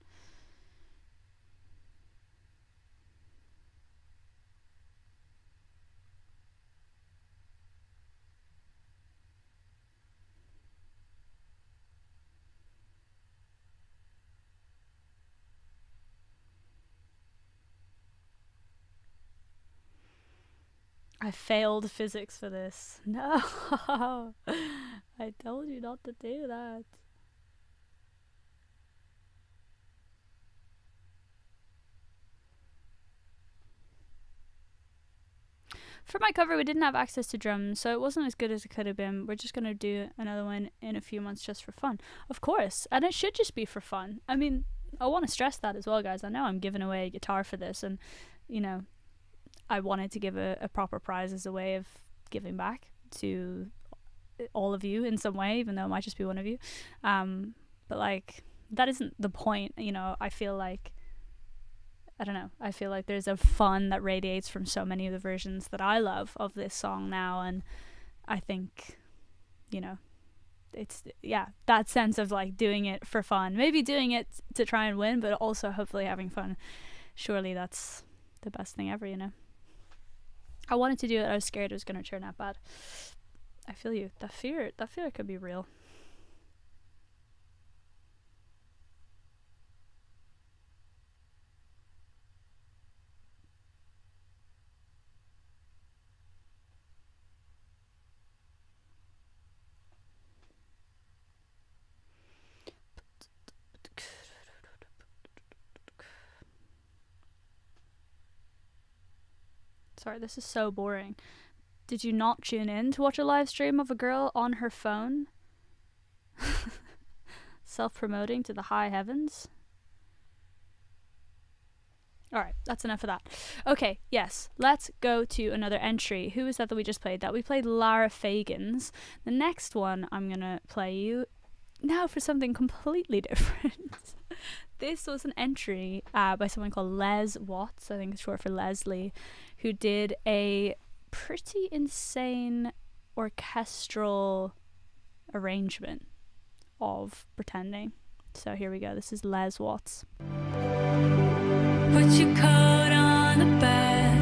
[SPEAKER 1] I failed physics for this. No, I told you not to do that. For my cover, we didn't have access to drums, so it wasn't as good as it could have been. We're just going to do another one in a few months just for fun. Of course, and it should just be for fun. I mean, I want to stress that as well, guys. I know I'm giving away a guitar for this, and, you know, I wanted to give a proper prize as a way of giving back to all of you in some way, even though it might just be one of you. But, like, that isn't the point, you know. I feel like there's a fun that radiates from so many of the versions that I love of this song now, and I think, you know, it's, yeah, that sense of like doing it for fun, maybe doing it to try and win, but also hopefully having fun. Surely that's the best thing ever, you know. I wanted to do it. I was scared it was going to turn out bad. I feel you. That fear could be real. Sorry, this is so boring. Did you not tune in to watch a live stream of a girl on her phone self-promoting to the high heavens? Alright, that's enough of that. Okay, yes, let's go to another entry. Who is that we just played? We played Lara Fagan's. The next one I'm gonna play you now for something completely different. This was an entry by someone called Les Watts, I think it's short for Leslie, who did a pretty insane orchestral arrangement of Pretending. So here we go, this is Les Watts.
[SPEAKER 2] Put your coat on the bed.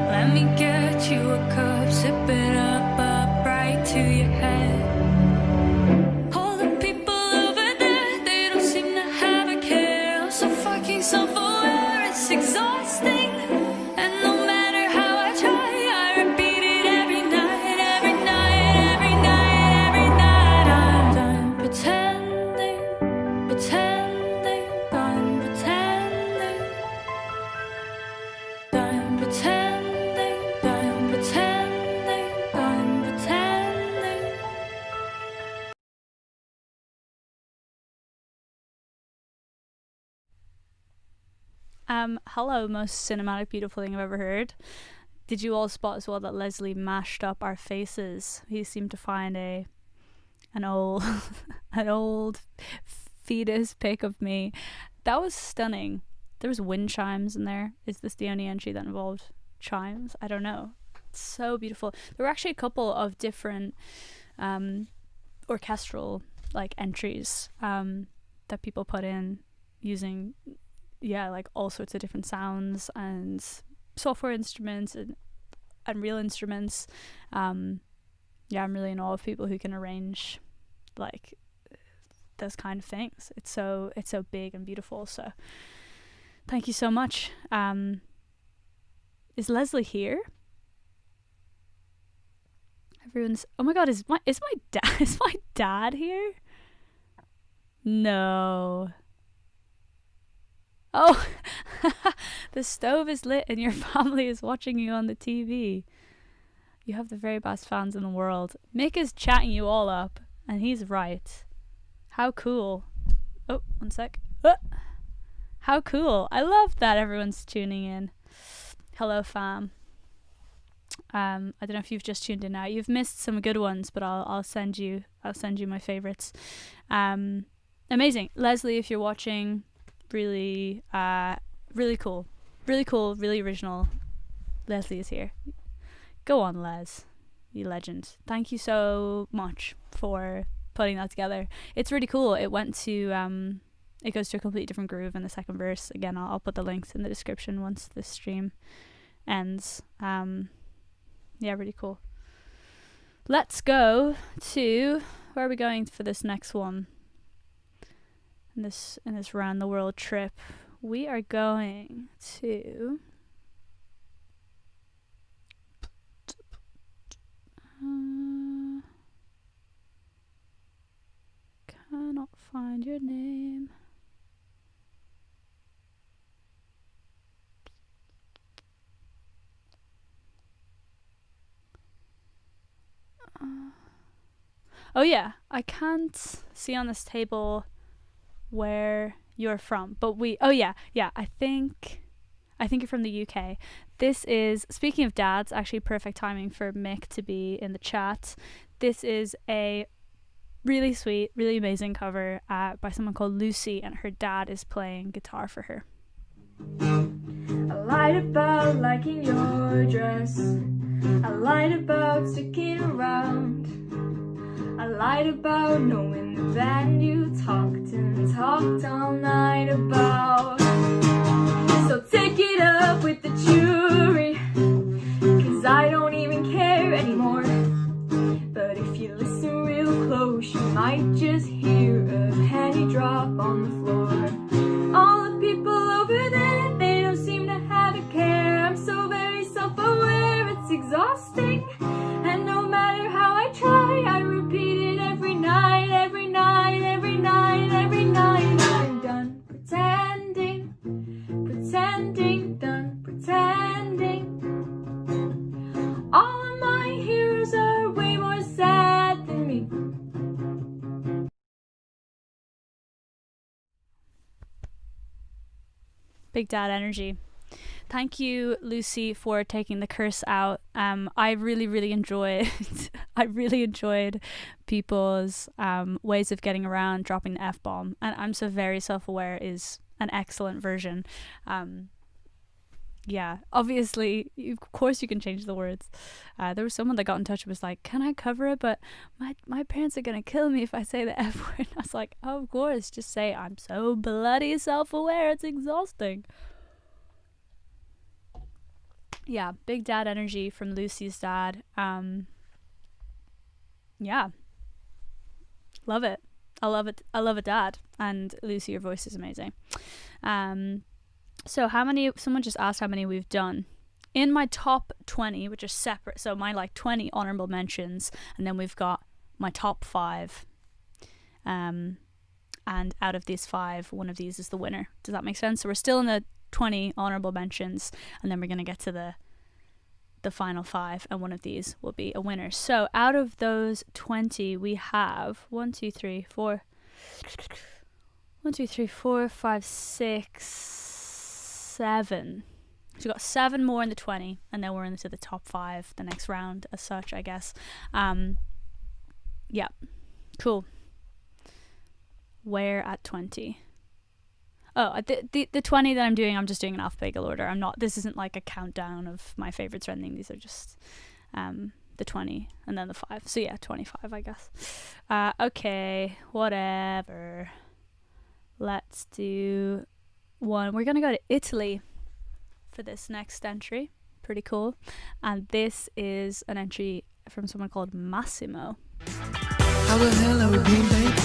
[SPEAKER 2] Let me get you a cup, sip it up right to your head. All the people over there, they don't seem to have a care. I'm so fucking self-aware, it's exhausting. And no matter how I try, I repeat it every night, every night, every night, every night. I'm done pretending, pretending, done pretending, done pretending, done pretending, done pretending.
[SPEAKER 1] Hello, most cinematic, beautiful thing I've ever heard. Did you all spot as well that Leslie mashed up our faces? He seemed to find an old an old fetus pic of me. That was stunning. There was wind chimes in there. Is this the only entry that involved chimes? I don't know. It's so beautiful. There were actually a couple of different orchestral like entries that people put in using like all sorts of different sounds and software instruments and real instruments. I'm really in awe of people who can arrange like those kind of things. It's so big and beautiful. So thank you so much. Is Leslie here? Everyone's, oh my god, is my dad here? No. Oh, the stove is lit and your family is watching you on the TV. You have the very best fans in the world. Mick is chatting you all up, and he's right. How cool. Oh, one sec. How cool. I love that everyone's tuning in. Hello, fam. I don't know if you've just tuned in now. You've missed some good ones, but I'll send you my favorites. Amazing. Leslie, if you're watching, really cool, really original. Leslie is here. Go on, Les, you legend. Thank you so much for putting that together. It's really cool. It went to it goes to a completely different groove in the second verse. Again, I'll put the links in the description once this stream ends. Really cool. Let's go to, where are we going for this next one? In this round the world trip, we are going to cannot find your name. Oh yeah, I can't see on this table where you're from, but I think you're from the UK. This is, speaking of dads, actually perfect timing for Mick to be in the chat. This is a really sweet, really amazing cover by someone called Lucy, and her dad is playing guitar for her.
[SPEAKER 2] I lied about liking your dress. I lied about sticking around. I lied about knowing the band you talked and talked all night about. So take it up with the jury, 'cause I don't even care anymore. But if you listen real close, you might just hear a penny drop on the floor. All the people over there, they don't seem to have a care. I'm so very self-aware, it's exhausting. And no matter how I try, I repeat it every night, every night, every night, every night. I'm done pretending, pretending, done pretending. All of my heroes are way more sad than me.
[SPEAKER 1] Big dad energy. Thank you, Lucy, for taking the curse out. I really enjoyed I really enjoyed people's ways of getting around dropping the F-bomb, and I'm so very self-aware is an excellent version. Yeah, obviously, of course you can change the words. There was someone that got in touch and was like, can I cover it? But my parents are gonna kill me if I say the F word. I was like, oh, of course, just say I'm so bloody self-aware, it's exhausting. Yeah, big dad energy from Lucy's dad. Yeah, love it. I love it. I love a dad. And Lucy, your voice is amazing. So how many, someone just asked how many we've done. In my top 20, which are separate, so my like 20 honorable mentions, and then we've got my top 5. And out of these 5, one of these is the winner. Does that make sense? So we're still in the 20 honorable mentions, and then we're going to get to the final 5, and one of these will be a winner. So out of those 20, we have 1 2 3 4 5 6 7. So we've got 7 more in the 20, and then we're into the top 5 the next round as such, I guess. Yeah, cool. Where at 20? Oh, the 20 that I'm doing, I'm just doing an alphabetical order. This isn't like a countdown of my favorites or anything. These are just the 20 and then the 5. So yeah, 25, I guess. Okay, whatever. Let's do one. We're gonna go to Italy for this next entry. Pretty cool. And this is an entry from someone called Massimo.
[SPEAKER 5] How the hell are we being, babe?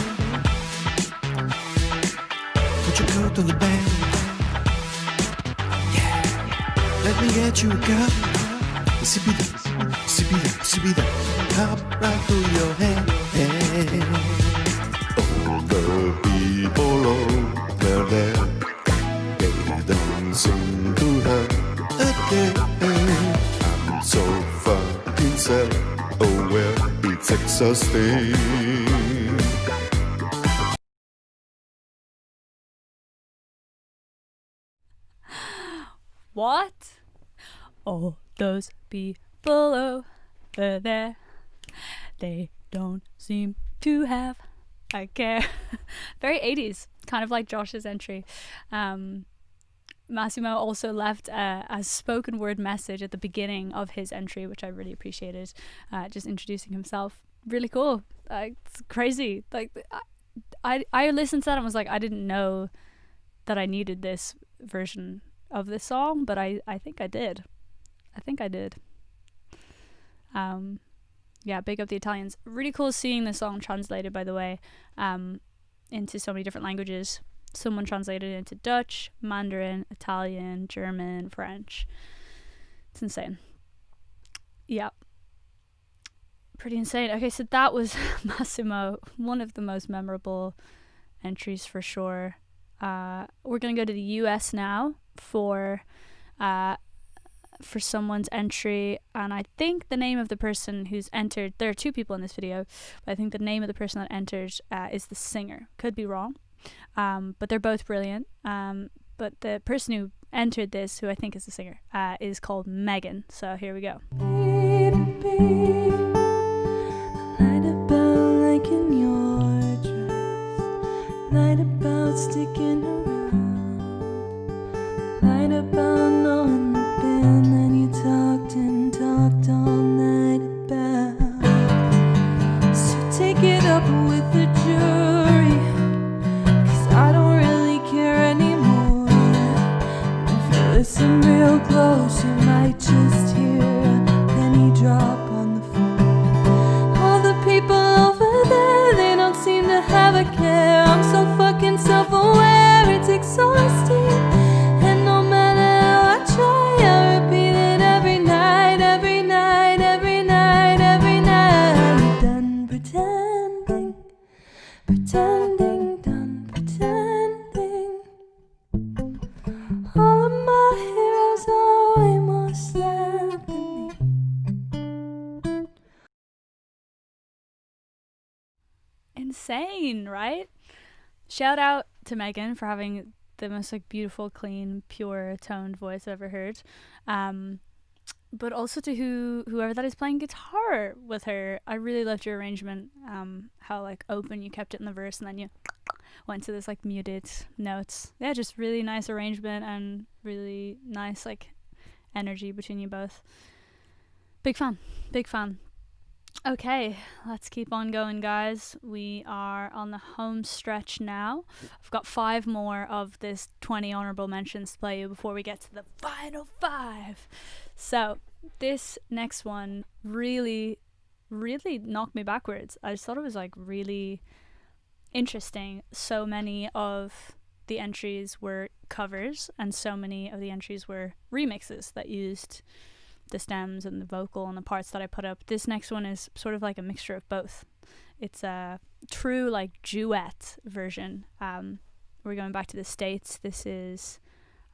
[SPEAKER 5] Put your coat on the bed. Yeah. Let me get you a cup. Sip it. Hop right to your head. All the people over there, they don't seem to have a day. I'm so fucking sad. Oh well, it's exhausting.
[SPEAKER 1] What? All those people over there, they don't seem to have a care. Very 80s, kind of like Josh's entry. Massimo also left a spoken word message at the beginning of his entry, which I really appreciated, just introducing himself. Really cool. It's crazy. Like I listened to that and was like, I didn't know that I needed this version of this song, but I think I did. Yeah, big up the Italians. Really cool seeing this song translated, by the way, into so many different languages. Someone translated it into Dutch, Mandarin, Italian, German, French. It's insane. Yeah. Pretty insane. Okay, so that was Massimo, one of the most memorable entries for sure. We're going to go to the US now for someone's entry, and I think the name of the person who's entered, there are 2 people in this video, but I think the name of the person that entered is the singer. Could be wrong, but they're both brilliant. But the person who entered this, who I think is the singer, is called Megan. So here we go.
[SPEAKER 2] Light about like in your dress, light about sticking around, light about knowing the band that you talked and talked all night about. So take it up with the jury, 'cause I don't really care anymore. If you listen real close, you might just hear a penny drop on the floor. All the people over there, they don't seem to have a care. I'm so fucking self-aware, it's exhausting. And no matter how I try, I repeat it every night, every night, every night, every night. Done pretending, done pretending. All of my heroes are way more sad than me.
[SPEAKER 1] Insane, right? Shout out to Megan for having the most like beautiful, clean, pure toned voice I've ever heard. But also to whoever that is playing guitar with her, I really loved your arrangement. How like open you kept it in the verse, and then you went to this like muted notes. Yeah, just really nice arrangement and really nice like energy between you both. Big fan. Okay, let's keep on going, guys. We are on the home stretch now. I've got 5 more of this 20 honorable mentions to play you before we get to the final 5. So this next one really knocked me backwards. I just thought it was like really interesting. So many of the entries were covers and so many of the entries were remixes that used the stems and the vocal and the parts that I put up. This next one is sort of like a mixture of both. It's a true like duet version. We're going back to the States. This is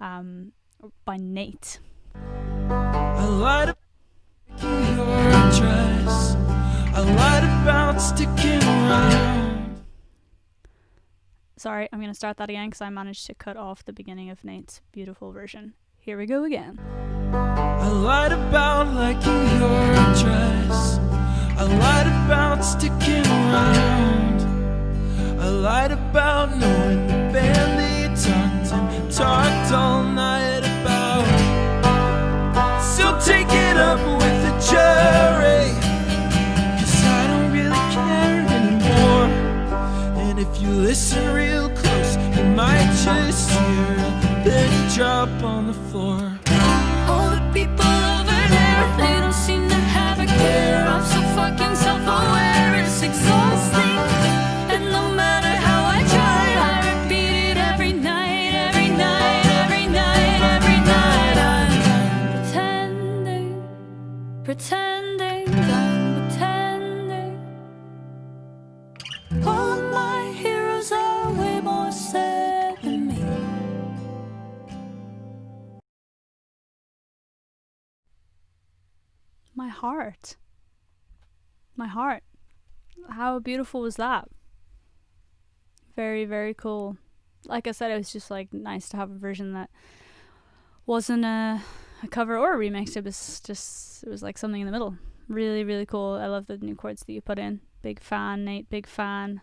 [SPEAKER 1] by Nate.
[SPEAKER 6] I lied about your dress. I lied about sticking around.
[SPEAKER 1] Sorry, I'm going to start that again because I managed to cut off the beginning of Nate's beautiful version. Here we go again.
[SPEAKER 6] I lied about liking your dress. I lied about sticking around. I lied about knowing the band that you talked all night about. So take it up with the jury, 'cause I don't really care anymore. And if you listen real close, you might just hear a penny drop on the floor.
[SPEAKER 2] All the people over there, they don't seem to have a care. I'm so fucking self-aware, it's exhausting. And no matter how I try, I repeat it every night, every night, every night, every night. I'm pretending, I'm pretending. All of my heroes are way more sad than me.
[SPEAKER 1] My heart. How beautiful was that? Very, very cool. Like I said, it was just like nice to have a version that wasn't a cover or a remix. It was like something in the middle. Really, really cool. I love the new chords that you put in. Big fan, Nate, big fan.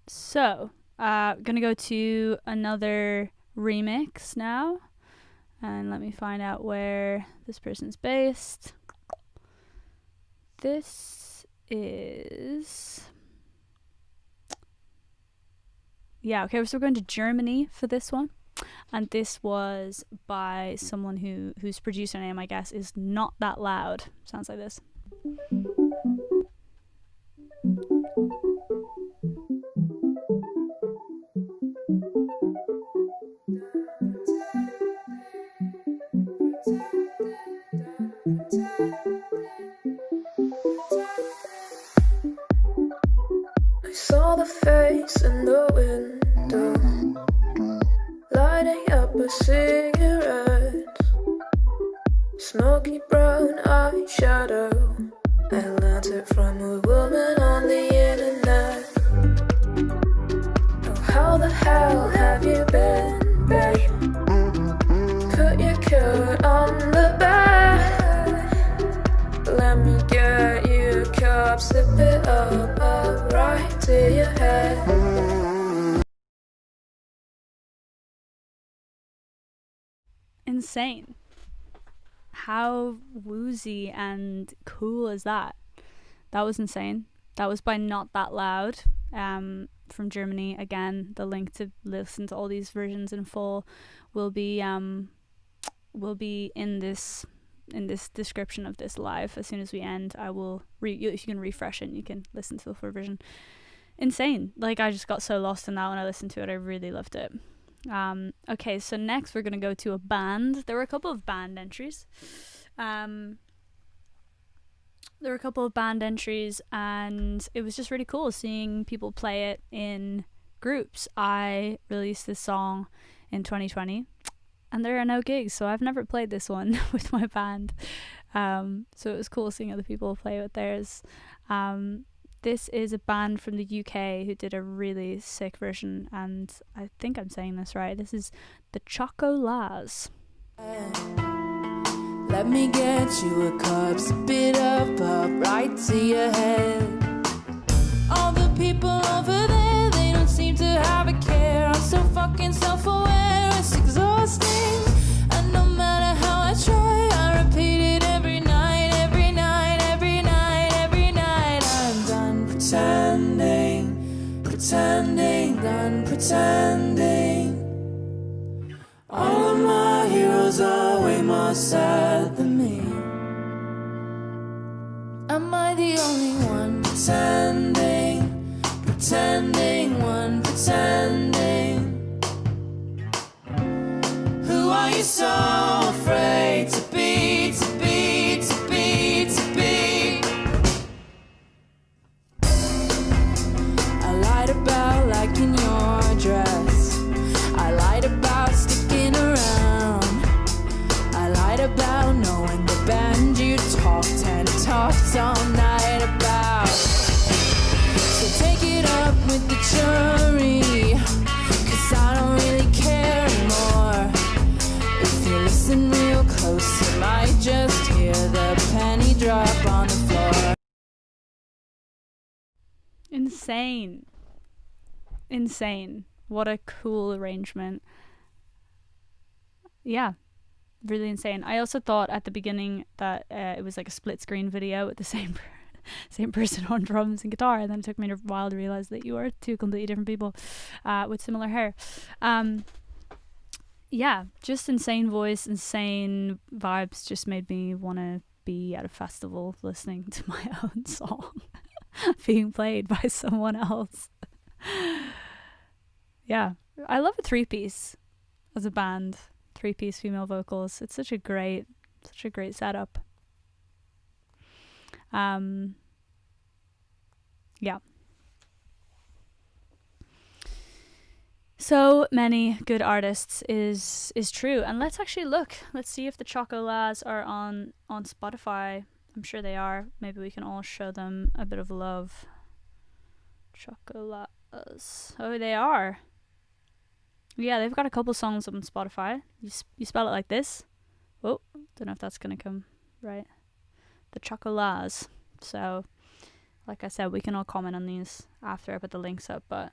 [SPEAKER 1] So gonna go to another remix now. And let me find out where this person's based. This is... Yeah, okay, so we're going to Germany for this one. And this was by someone whose producer name, I guess, is Not That Loud. Sounds like this.
[SPEAKER 2] I saw the face in the window, lighting up a cigarette, smoky brown eyeshadow. I learned it from a woman on the internet. Oh, how the hell have you been, babe? Put your coat on the back. Let me get you a cup, slip it up right to your head.
[SPEAKER 1] Insane. How woozy and cool is that? That was insane. That was by Not That Loud, from Germany. Again, the link to listen to all these versions in full will be in this description of this live. As soon as we end, I will if you can refresh it, you can listen to the full version. Insane. Like, I just got so lost in that when I listened to it. I really loved it. Okay, so next we're gonna go to a band. There were a couple of band entries. And it was just really cool seeing people play it in groups. I released this song in 2020 and there are no gigs, so I've never played this one with my band. So it was cool seeing other people play with theirs. This is a band from the UK who did a really sick version, and I think I'm saying this right. This is the Chocolats.
[SPEAKER 2] Let me get you a cup, spit up right to your head. All the people over there, they don't seem to have a care. I'm so fucking self-aware, it's exhausting. And no matter how I try, I repeat it every night, every night, every night, every night. I'm done pretending, pretending, done pretending. All of my heroes are way more sad than me. Am I the only one pretending, pretending, one pretending? Who are you so afraid to be, to be, to be, to be? I lied about liking your dress. I lied about sticking around. I lied about knowing the band you talked and talked all night about. So take it up with the jury, 'cause I don't really care anymore. If you listen real close, you might just hear the penny drop on the floor.
[SPEAKER 1] Insane. Insane. What a cool arrangement. Yeah, really insane. I also thought at the beginning that it was like a split screen video with the same person on drums and guitar, and then it took me a while to realize that you are two completely different people with similar hair. Yeah, just insane voice, insane vibes. Just made me want to be at a festival listening to my own song being played by someone else. Yeah, I love a three-piece as a band. Three-piece female vocals. It's such a great setup. Yeah. So many good artists is true. And let's actually look. Let's see if the Chocolats are on Spotify. I'm sure they are. Maybe we can all show them a bit of love. Chocolats. Oh, they are. Yeah, they've got a couple songs on Spotify. You spell it like this. Oh, don't know if that's going to come right. The Chocolats. So, like I said, we can all comment on these after I put the links up. But,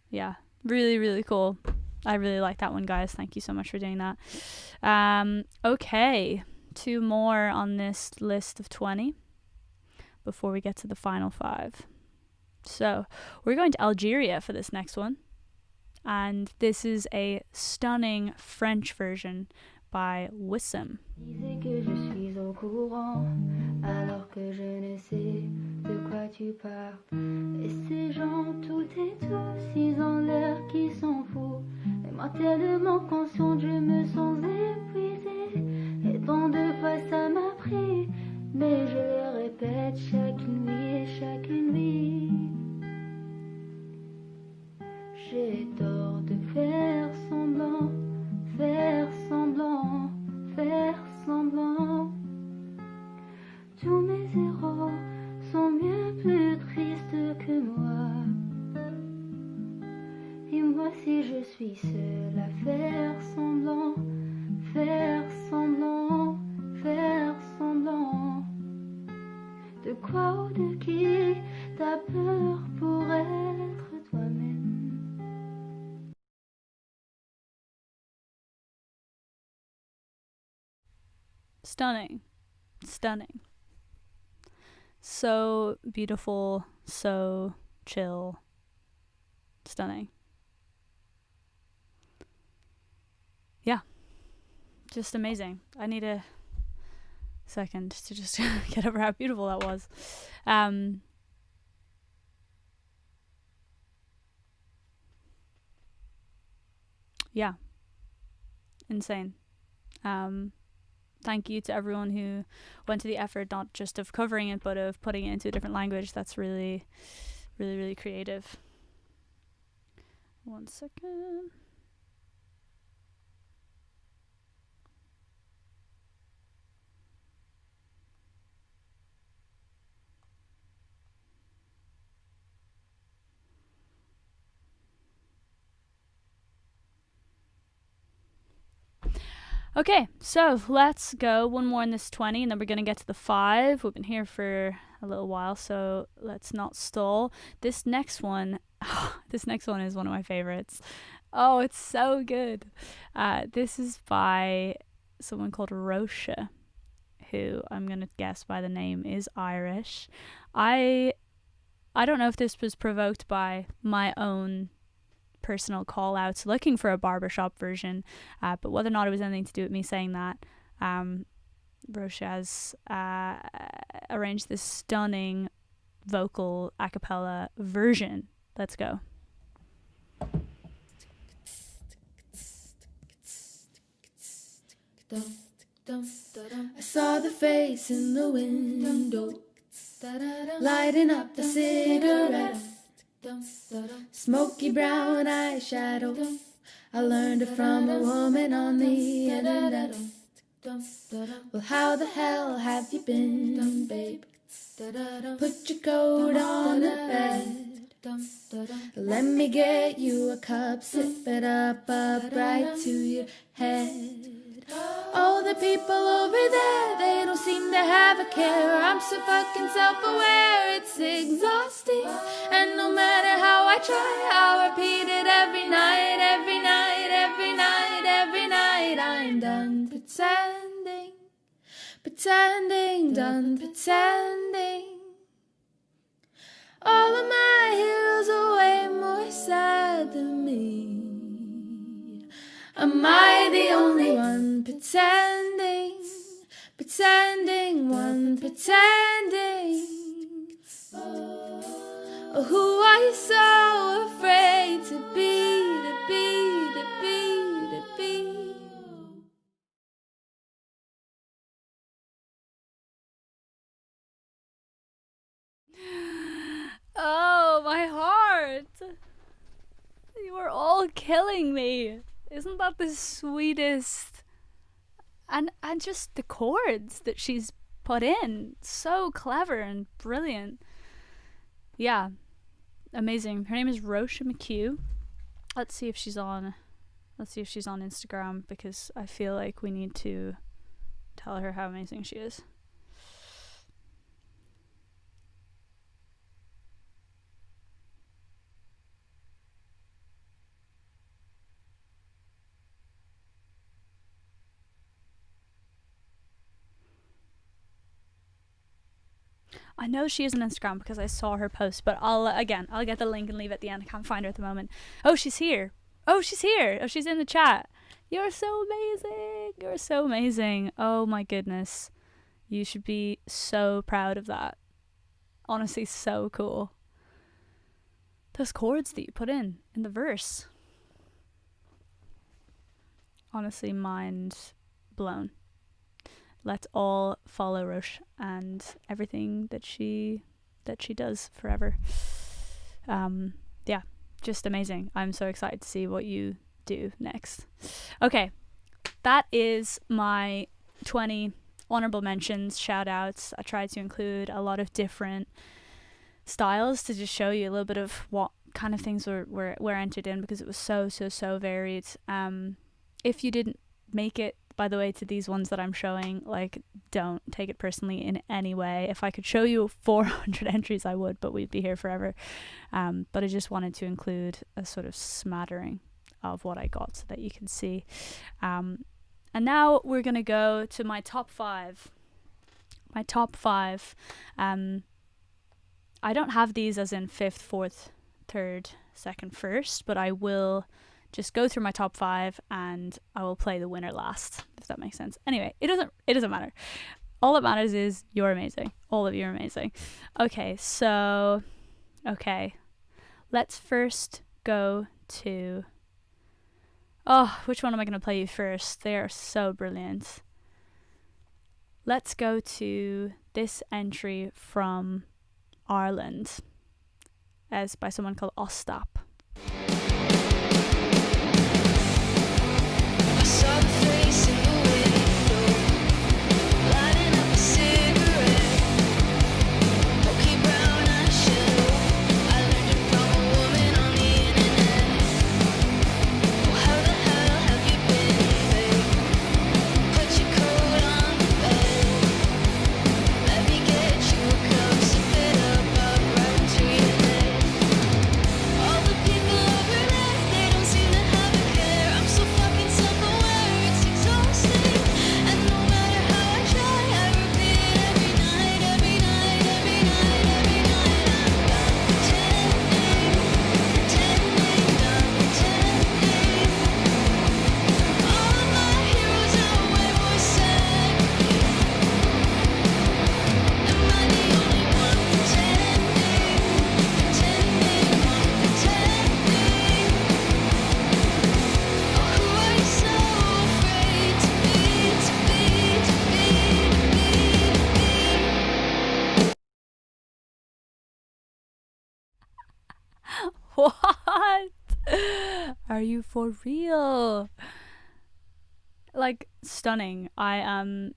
[SPEAKER 1] yeah, really, really cool. I really like that one, guys. Thank you so much for doing that. Okay, 2 more on this list of 20 before we get to the final 5. So, we're going to Algeria for this next one. And this is a stunning French version by Wissum.
[SPEAKER 7] Disais que je suis au courant, alors que je ne sais de quoi tu parles. Et ces gens, toutes et tous, ils ont l'air qui s'en fout. Et moi tellement consciente, je me sens épuisée. Et tant de fois ça m'a pris, mais je le répète chaque nuit et chaque nuit. J'ai tort de faire semblant, faire semblant, faire semblant. Tous mes héros sont bien plus tristes que moi. Et moi si je suis seule à faire semblant, faire semblant, faire semblant. De quoi ou de qui t'as peur pour être toi-même?
[SPEAKER 1] Stunning. So beautiful, so chill. Stunning. Yeah. Just amazing. I need a second to just get over how beautiful that was. Yeah. Insane. Thank you to everyone who went to the effort, not just of covering it, but of putting it into a different language. That's really, really, really creative. 1 second. Okay, so let's go one more in this 20, and then we're going to get to the 5. We've been here for a little while, so let's not stall. This next one is one of my favorites. Oh, it's so good. This is by someone called Roche, who I'm going to guess by the name is Irish. I don't know if this was provoked by my own personal call outs looking for a barbershop version, but whether or not it was anything to do with me saying that, Roche has arranged this stunning vocal a cappella version. Let's go.
[SPEAKER 2] I saw the face in the window, lighting up the cigarette. Smoky brown eyeshadow, I learned it from a woman on the internet. Well, how the hell have you been, babe? Put your coat on the bed. Let me get you a cup, sip it up right to your head. All the people over there, they don't seem to have a care. I'm so fucking self-aware, it's exhausting. And no matter how I try, I'll repeat it every night, every night, every night, every night. I'm done pretending, pretending, done pretending. All of my heroes are way more sad than me. Am I the only one pretending, pretending, one pretending? Oh, who are you so afraid to be, to be, to be, to be?
[SPEAKER 1] Oh, my heart. You are all killing me. Isn't that the sweetest? And just the chords that she's put in, so clever and brilliant. Yeah, amazing. Her name is Roche McHugh. Let's see if she's on Instagram, because I feel like we need to tell her how amazing she is. I know she is on Instagram because I saw her post, but I'll get the link and leave it at the end. I can't find her at the moment. Oh, she's here. Oh, she's in the chat. You're so amazing. You're so amazing. Oh my goodness. You should be so proud of that. Honestly, so cool. Those chords that you put in the verse. Honestly, mind blown. Let's all follow Roche and everything that she does forever. Yeah, just amazing. I'm so excited to see what you do next. Okay, that is my 20 honorable mentions, shout outs. I tried to include a lot of different styles to just show you a little bit of what kind of things were entered in, because it was so varied. If you didn't make it, by the way, to these ones that I'm showing, like, don't take it personally in any way. If I could show you 400 entries, I would, but we'd be here forever. But I just wanted to include a sort of smattering of what I got so that you can see. And now we're going to go to my top 5. My top 5. I don't have these as in 5th, 4th, 3rd, 2nd, 1st, but I will just go through my top 5 and I will play the winner last, if that makes sense. Anyway, it doesn't matter. All that matters is you're amazing. All of you are amazing. Okay, let's first go to, which one am I going to play you first? They are so brilliant. Let's go to this entry from Ireland, as by someone called Ostap. Are you for real? Like, stunning. I am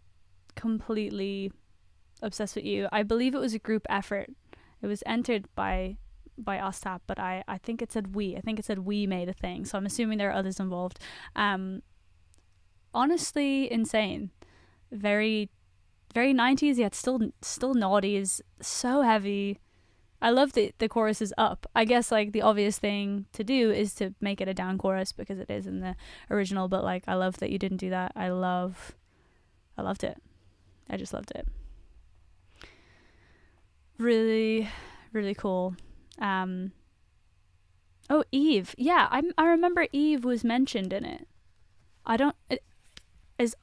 [SPEAKER 1] completely obsessed with you. I believe it was a group effort. It was entered by Ostap, but I think it said we. I think it said we made a thing. So I'm assuming there are others involved. Honestly, insane. Very, very 90s, yet still naughty. Is so heavy. I love that the chorus is up. I guess like the obvious thing to do is to make it a down chorus because it is in the original, but like I love that you didn't do that. I loved it. I just loved it. Really, really cool. Oh, Eve. Yeah, I remember Eve was mentioned in it. Is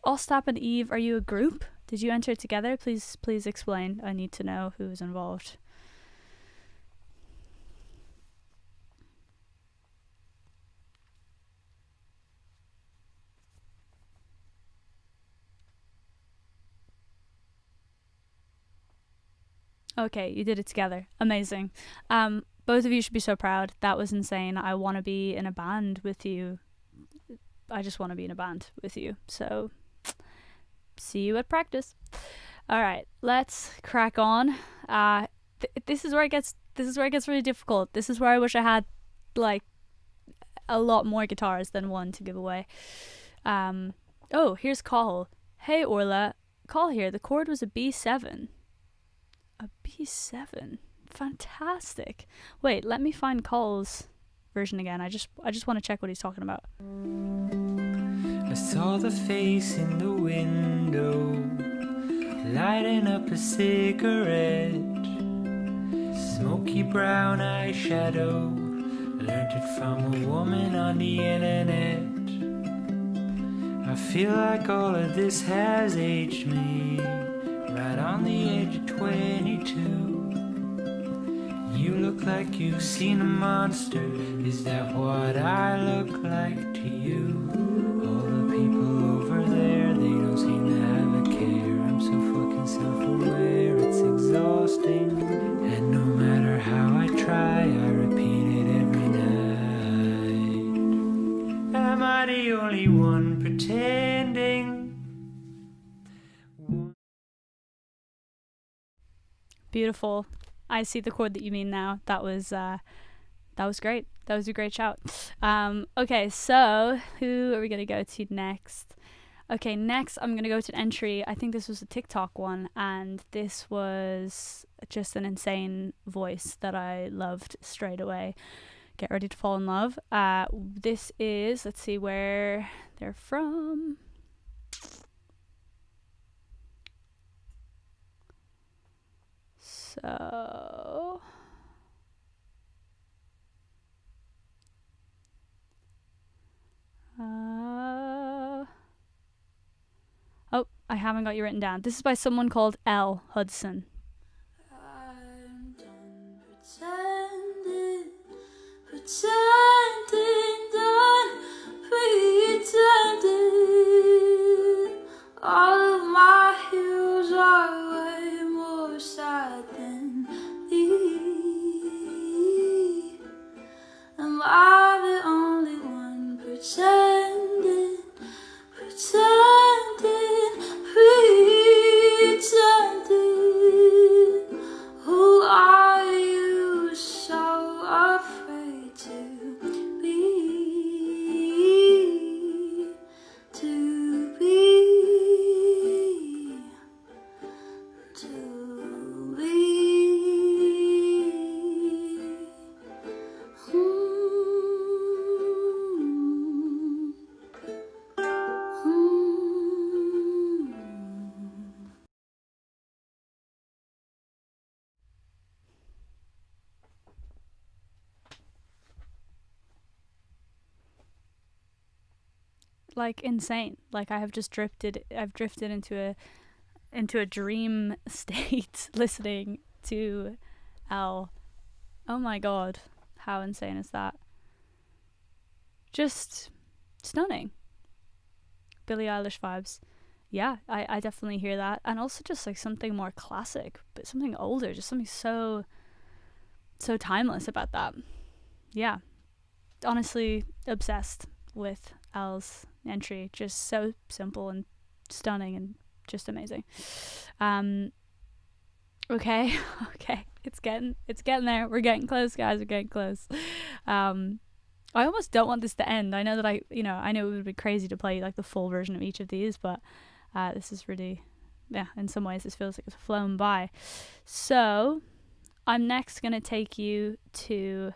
[SPEAKER 1] Ostap and Eve, are you a group? Did you enter it together? Please explain. I need to know who's involved. Okay, you did it together. Amazing. Both of you should be so proud. That was insane. I want to be in a band with you. I just want to be in a band with you. So, see you at practice. All right, let's crack on. This is where it gets really difficult. This is where I wish I had like a lot more guitars than one to give away. Oh, here's Kohl. Hey Orla, Kohl here. The chord was a B7. A B7. Fantastic. Wait, let me find Kohl's version again. I just want to check what he's talking about.
[SPEAKER 3] I saw the face in the window, lighting up a cigarette. Smoky brown eyeshadow, learned it from a woman on the internet. I feel like all of this has aged me, right on the edge of 22. You look like you've seen a monster. Is that what I look like to you? All the people over there, they don't seem to have a care. I'm so fucking self-aware, it's exhausting. And no matter how I try, I repeat it every night. Am I the only one pretending?
[SPEAKER 1] Beautiful. I see the chord that you mean now. That was great. That was a great shout. Okay, so who are we gonna go to next? Okay, next I'm gonna go to an entry. I think this was a TikTok one, and this was just an insane voice that I loved straight away. Get ready to fall in love. This is, let's see where they're from. So oh, I haven't got you written down. This is by someone called Hudson.
[SPEAKER 2] I'm done pretending, done pretending. All of my heroes are way more sad than thee. Am I the only one pretending, pretending? Who are you so afraid to be? To be.
[SPEAKER 1] Like insane. Like I've drifted into a dream state listening to Al. Oh my god, how insane is that? Just stunning. Billie Eilish vibes. Yeah, I definitely hear that. And also just like something more classic, but something older, just something so timeless about that. Yeah. honestly obsessed with Elle's entry. Just so simple and stunning and just amazing. Okay. It's getting there. We're getting close, guys. We're getting close. I almost don't want this to end. I know that I know it would be crazy to play like the full version of each of these, but this is really, in some ways this feels like it's flown by. So I'm next going to take you to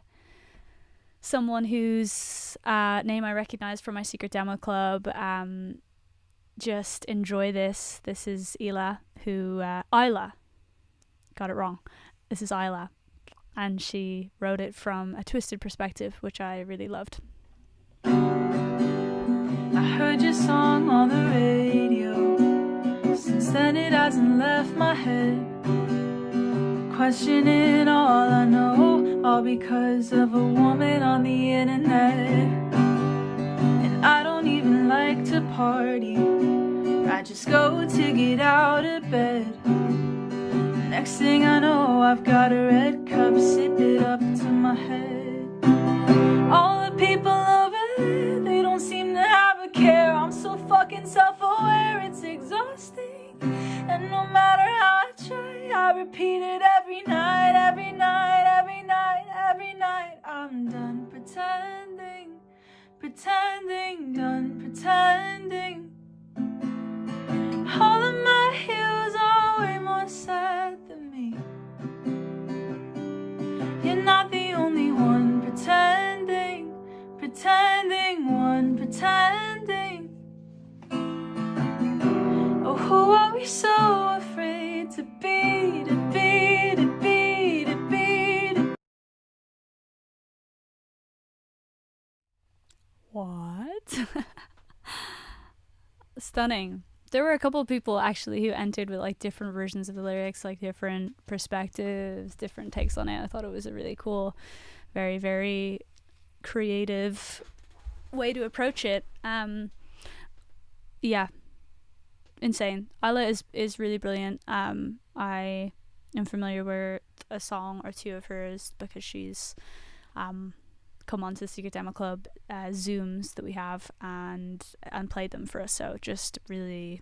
[SPEAKER 1] someone whose name I recognize from my secret demo club. Just enjoy this. This is Isla, Isla. Got it wrong. This is Isla. And she wrote it from a twisted perspective, which I really loved.
[SPEAKER 6] I heard your song on the radio. Since then it hasn't left my head. Questioning all I know, all because of a woman on the internet. And I don't even like to party, I just go to get out of bed. Next thing I know, I've got a red cup, sip it up to my head. All the people over there, they don't seem to have a care. I'm so fucking self-aware, it's exhausting. And no matter how I try, I repeat it every night, every night, every night, every night. I'm done pretending, done pretending. All of my heroes are way more sad than me. You're not the only one pretending, one pretending. Oh, who are we so afraid to be, to be, to be, to be, to...
[SPEAKER 1] What? Stunning. There were a couple of people actually who entered with like different versions of the lyrics, like different perspectives, different takes on it. I thought it was a really cool, very, very creative way to approach it. Yeah, insane. Isla is really brilliant. I am familiar with a song or two of hers because she's come onto the Secret Demo Club Zooms that we have and played them for us. So just really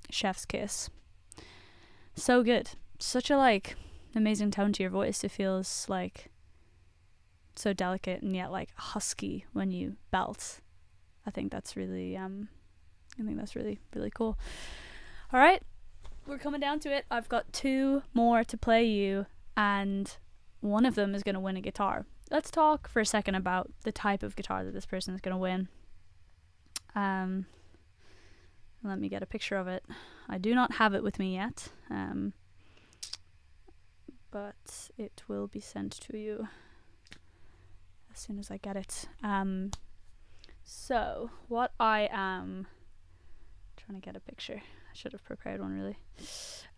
[SPEAKER 1] chef's kiss. So good. Such a like amazing tone to your voice. It feels like so delicate and yet like husky when you belt. I think that's really really cool. All right, we're coming down to it. I've got two more to play you, and one of them is going to win a guitar. Let's talk for a second about the type of guitar that this person is going to win. Let me get a picture of it. I do not have it with me yet, but it will be sent to you as soon as I get it. So what I am trying to get a picture. I should have prepared one really.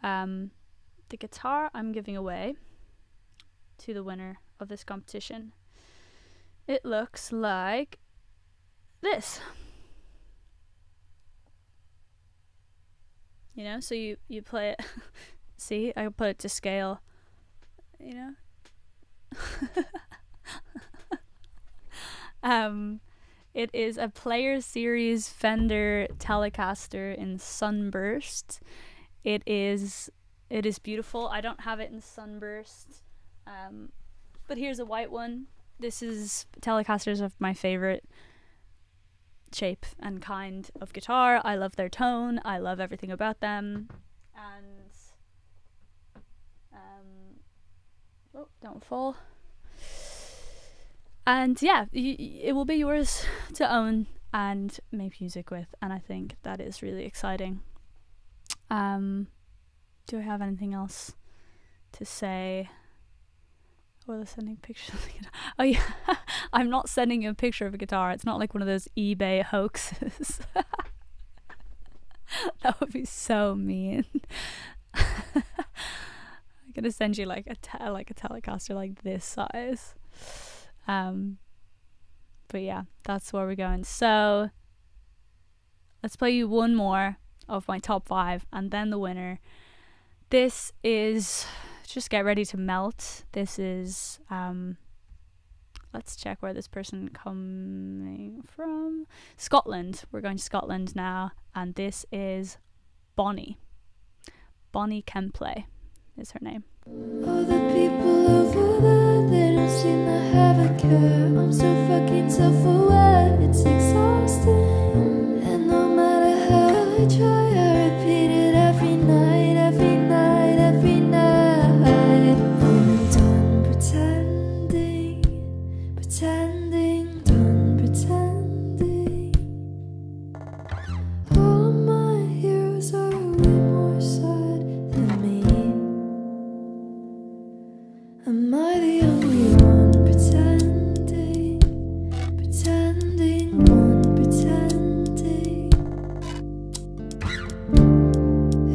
[SPEAKER 1] The guitar I'm giving away to the winner of this competition, it looks like this. You know, so you play it. See, I put it to scale, you know. It is a Player Series Fender Telecaster in Sunburst. It is beautiful. I don't have it in Sunburst. But here's a white one. Telecasters are my favorite shape and kind of guitar. I love their tone. I love everything about them. And don't fall. And yeah, it will be yours to own and make music with, and I think that is really exciting. Do I have anything else to say? Or the sending pictures of the guitar. Oh yeah, I'm not sending you a picture of a guitar. It's not like one of those eBay hoaxes. That would be so mean. I'm gonna send you like a Telecaster like this size. But yeah, that's where we're going. So let's play you one more of my top 5 and then the winner. This is, just get ready to melt. This is let's check where this person coming from. Scotland. We're going to Scotland now, and this is Bonnie. Bonnie Kemplay is her name.
[SPEAKER 2] All the people over there, they don't seem to have a care. I'm so fucking self-aware, it's exhausting. And no matter how I try, I repeat it every night, every night, every night. I'm done pretending, pretending, done pretending. All of my heroes are way more sad than me. Am I the only one pretending, pretending, one pretending?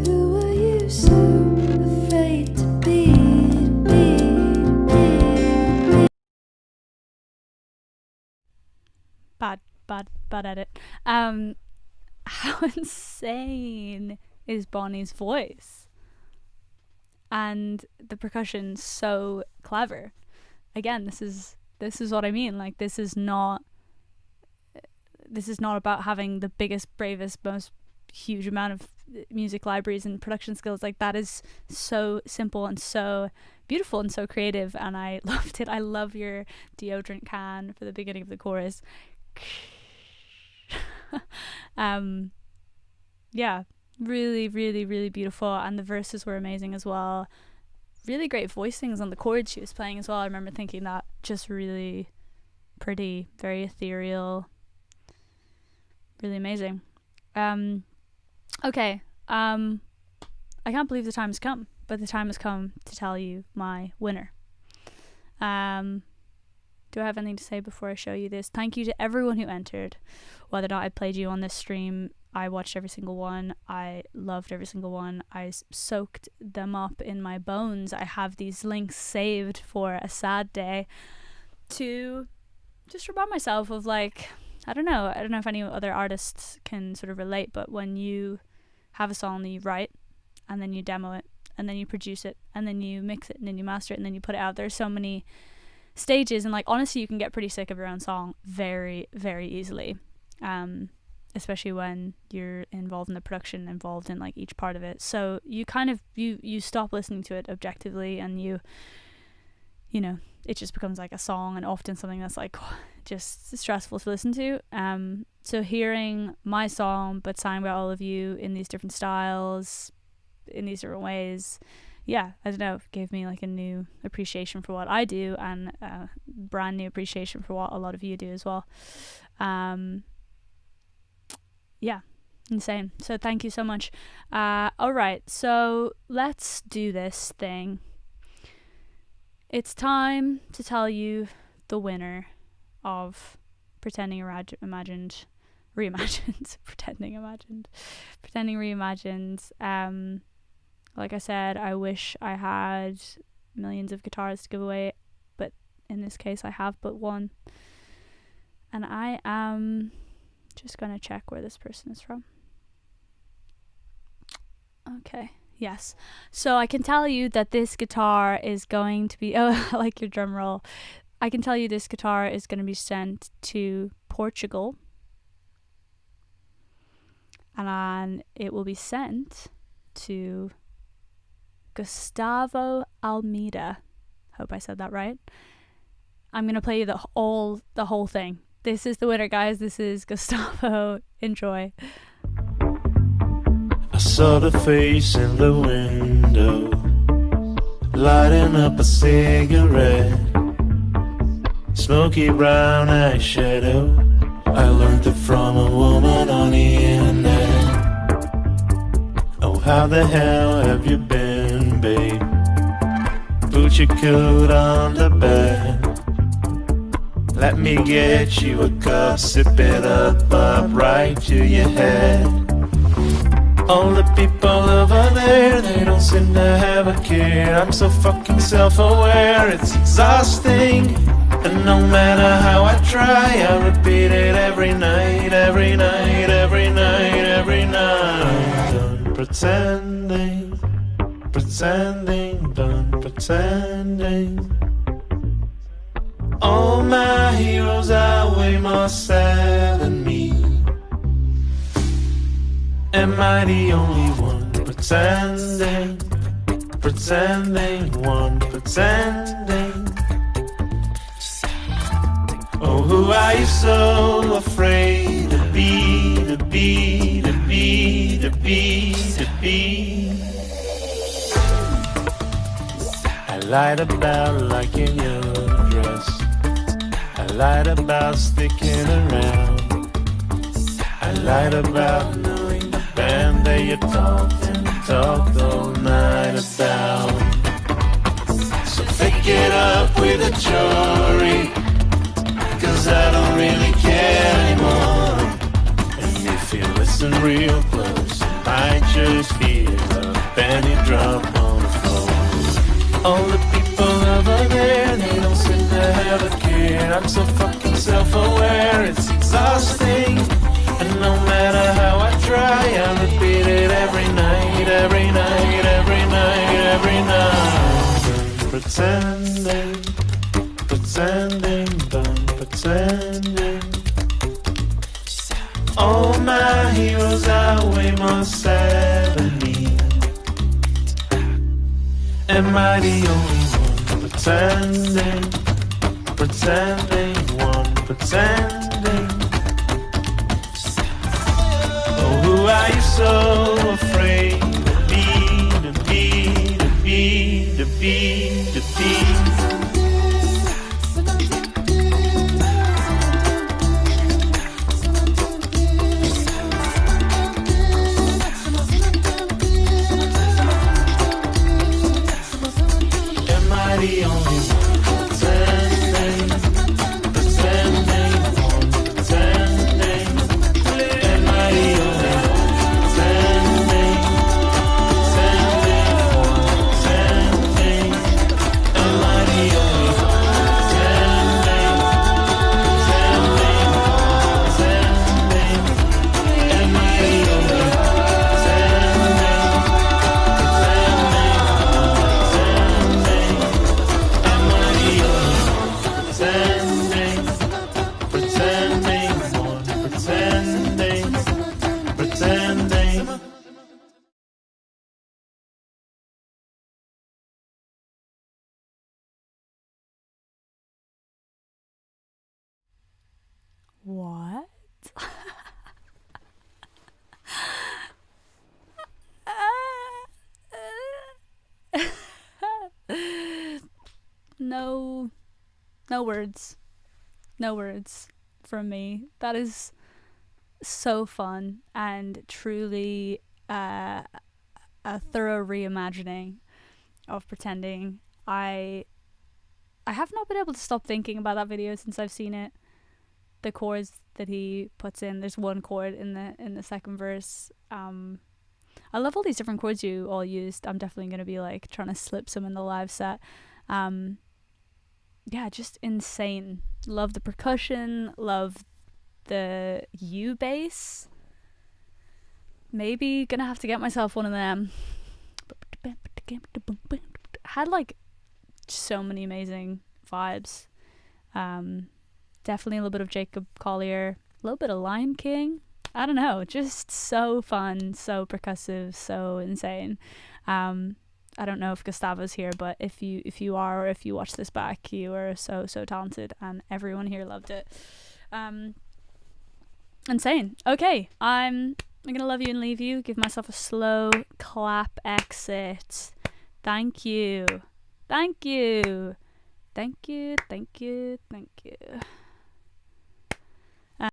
[SPEAKER 2] Who are you so afraid to be,
[SPEAKER 1] Bad edit. How insane is Bonnie's voice? And the percussion's so clever. Again, this is what I mean. Like, this is not about having the biggest, bravest, most huge amount of music libraries and production skills. Like, that is so simple and so beautiful and so creative, and I loved it. I love your deodorant can for the beginning of the chorus. Yeah, really, really, really beautiful, and the verses were amazing as well. Really great voicings on the chords she was playing as well. I remember thinking that, just really pretty, very ethereal, really amazing. Okay, I can't believe the time has come, but the time has come to tell you my winner. Do I have anything to say before I show you this? Thank you to everyone who entered. Whether or not I played you on this stream, I watched every single one. I loved every single one. I soaked them up in my bones. I have these links saved for a sad day to just remind myself of, like, I don't know if any other artists can sort of relate, but when you have a song that you write and then you demo it and then you produce it and then you mix it and then you master it and then you put it out, there's so many stages, and, like, honestly, you can get pretty sick of your own song very, very easily, especially when you're involved in the production, involved in, like, each part of it. So you kind of you stop listening to it objectively, and you know, it just becomes like a song, and often something that's, like, just stressful to listen to. So hearing my song but sang by all of you in these different styles, in these different ways, yeah, I don't know, gave me, like, a new appreciation for what I do, and a brand new appreciation for what a lot of you do as well. Yeah, insane. So thank you so much. Alright, so let's do this thing. It's time to tell you the winner of Pretending Reimagined. Like I said, I wish I had millions of guitars to give away, but in this case I have but one. And I am just going to check where this person is from. Okay, yes. So I can tell you that this guitar is going to be... Oh, I like your drum roll. I can tell you this guitar is going to be sent to Portugal. And it will be sent to Gustavo Almeida. Hope I said that right. I'm going to play you the whole thing. This is the winner, guys. This is Gustavo. Enjoy.
[SPEAKER 3] I saw the face in the window, lighting up a cigarette, smoky brown eyeshadow. I learned it from a woman on the internet. Oh, how the hell have you been, babe? Put your coat on the bed. Let me get you a cup, sip it up right to your head. All the people over there, they don't seem to have a care. I'm so fucking self-aware, it's exhausting. And no matter how I try, I repeat it every night, every night, every night, every night. Done pretending, pretending, done pretending. All my heroes are way more sad than me. Am I the only one pretending? Pretending, one pretending. Oh, who are you so afraid to be, to be, to be, to be, to be? I lied about liking your dress. I lied about sticking around. I lied about knowing the band that you talked and talked all night about. So pick it up with a jury, 'cause I don't really care anymore. And if you listen real close, you might just hear a penny drop on the floor. All the people over there, they don't seem to have a care. I'm so fucking self-aware, it's exhausting. And no matter how I try, I repeat it every night, every night, every night, every night. Pretending, pretending, done pretending. All my heroes are way more sad than me. Am I the only one pretending? Pretending, one pretending. Oh, who are you so afraid to be, to be, to be, to be, to be? The only one pretending, pretending, one pretending. Am I the only one pretending, pretending, one pretending? Am I the only one pretending, pretending, pretending? Am I the only one pretending, pretending, pretending, pretending, pretending.
[SPEAKER 1] What? No words. No words from me. That is so fun and truly a thorough reimagining of pretending. I have not been able to stop thinking about that video since I've seen it. The chords that he puts in, there's one chord in the second verse. I love all these different chords you all used. I'm definitely gonna be like trying to slip some in the live set. Yeah, just insane. Love the percussion, love the U bass. Maybe gonna have to get myself one of them. Had like so many amazing vibes. Definitely a little bit of Jacob Collier, a little bit of Lion King. I don't know, just so fun, so percussive, so insane. I don't know if Gustavo's here, but if you are, or if you watch this back, you are so talented, and everyone here loved it. Insane. Okay, I'm gonna love you and leave you. Give myself a slow clap exit. Thank you. Thank you. Thank you. Thank you. Thank you.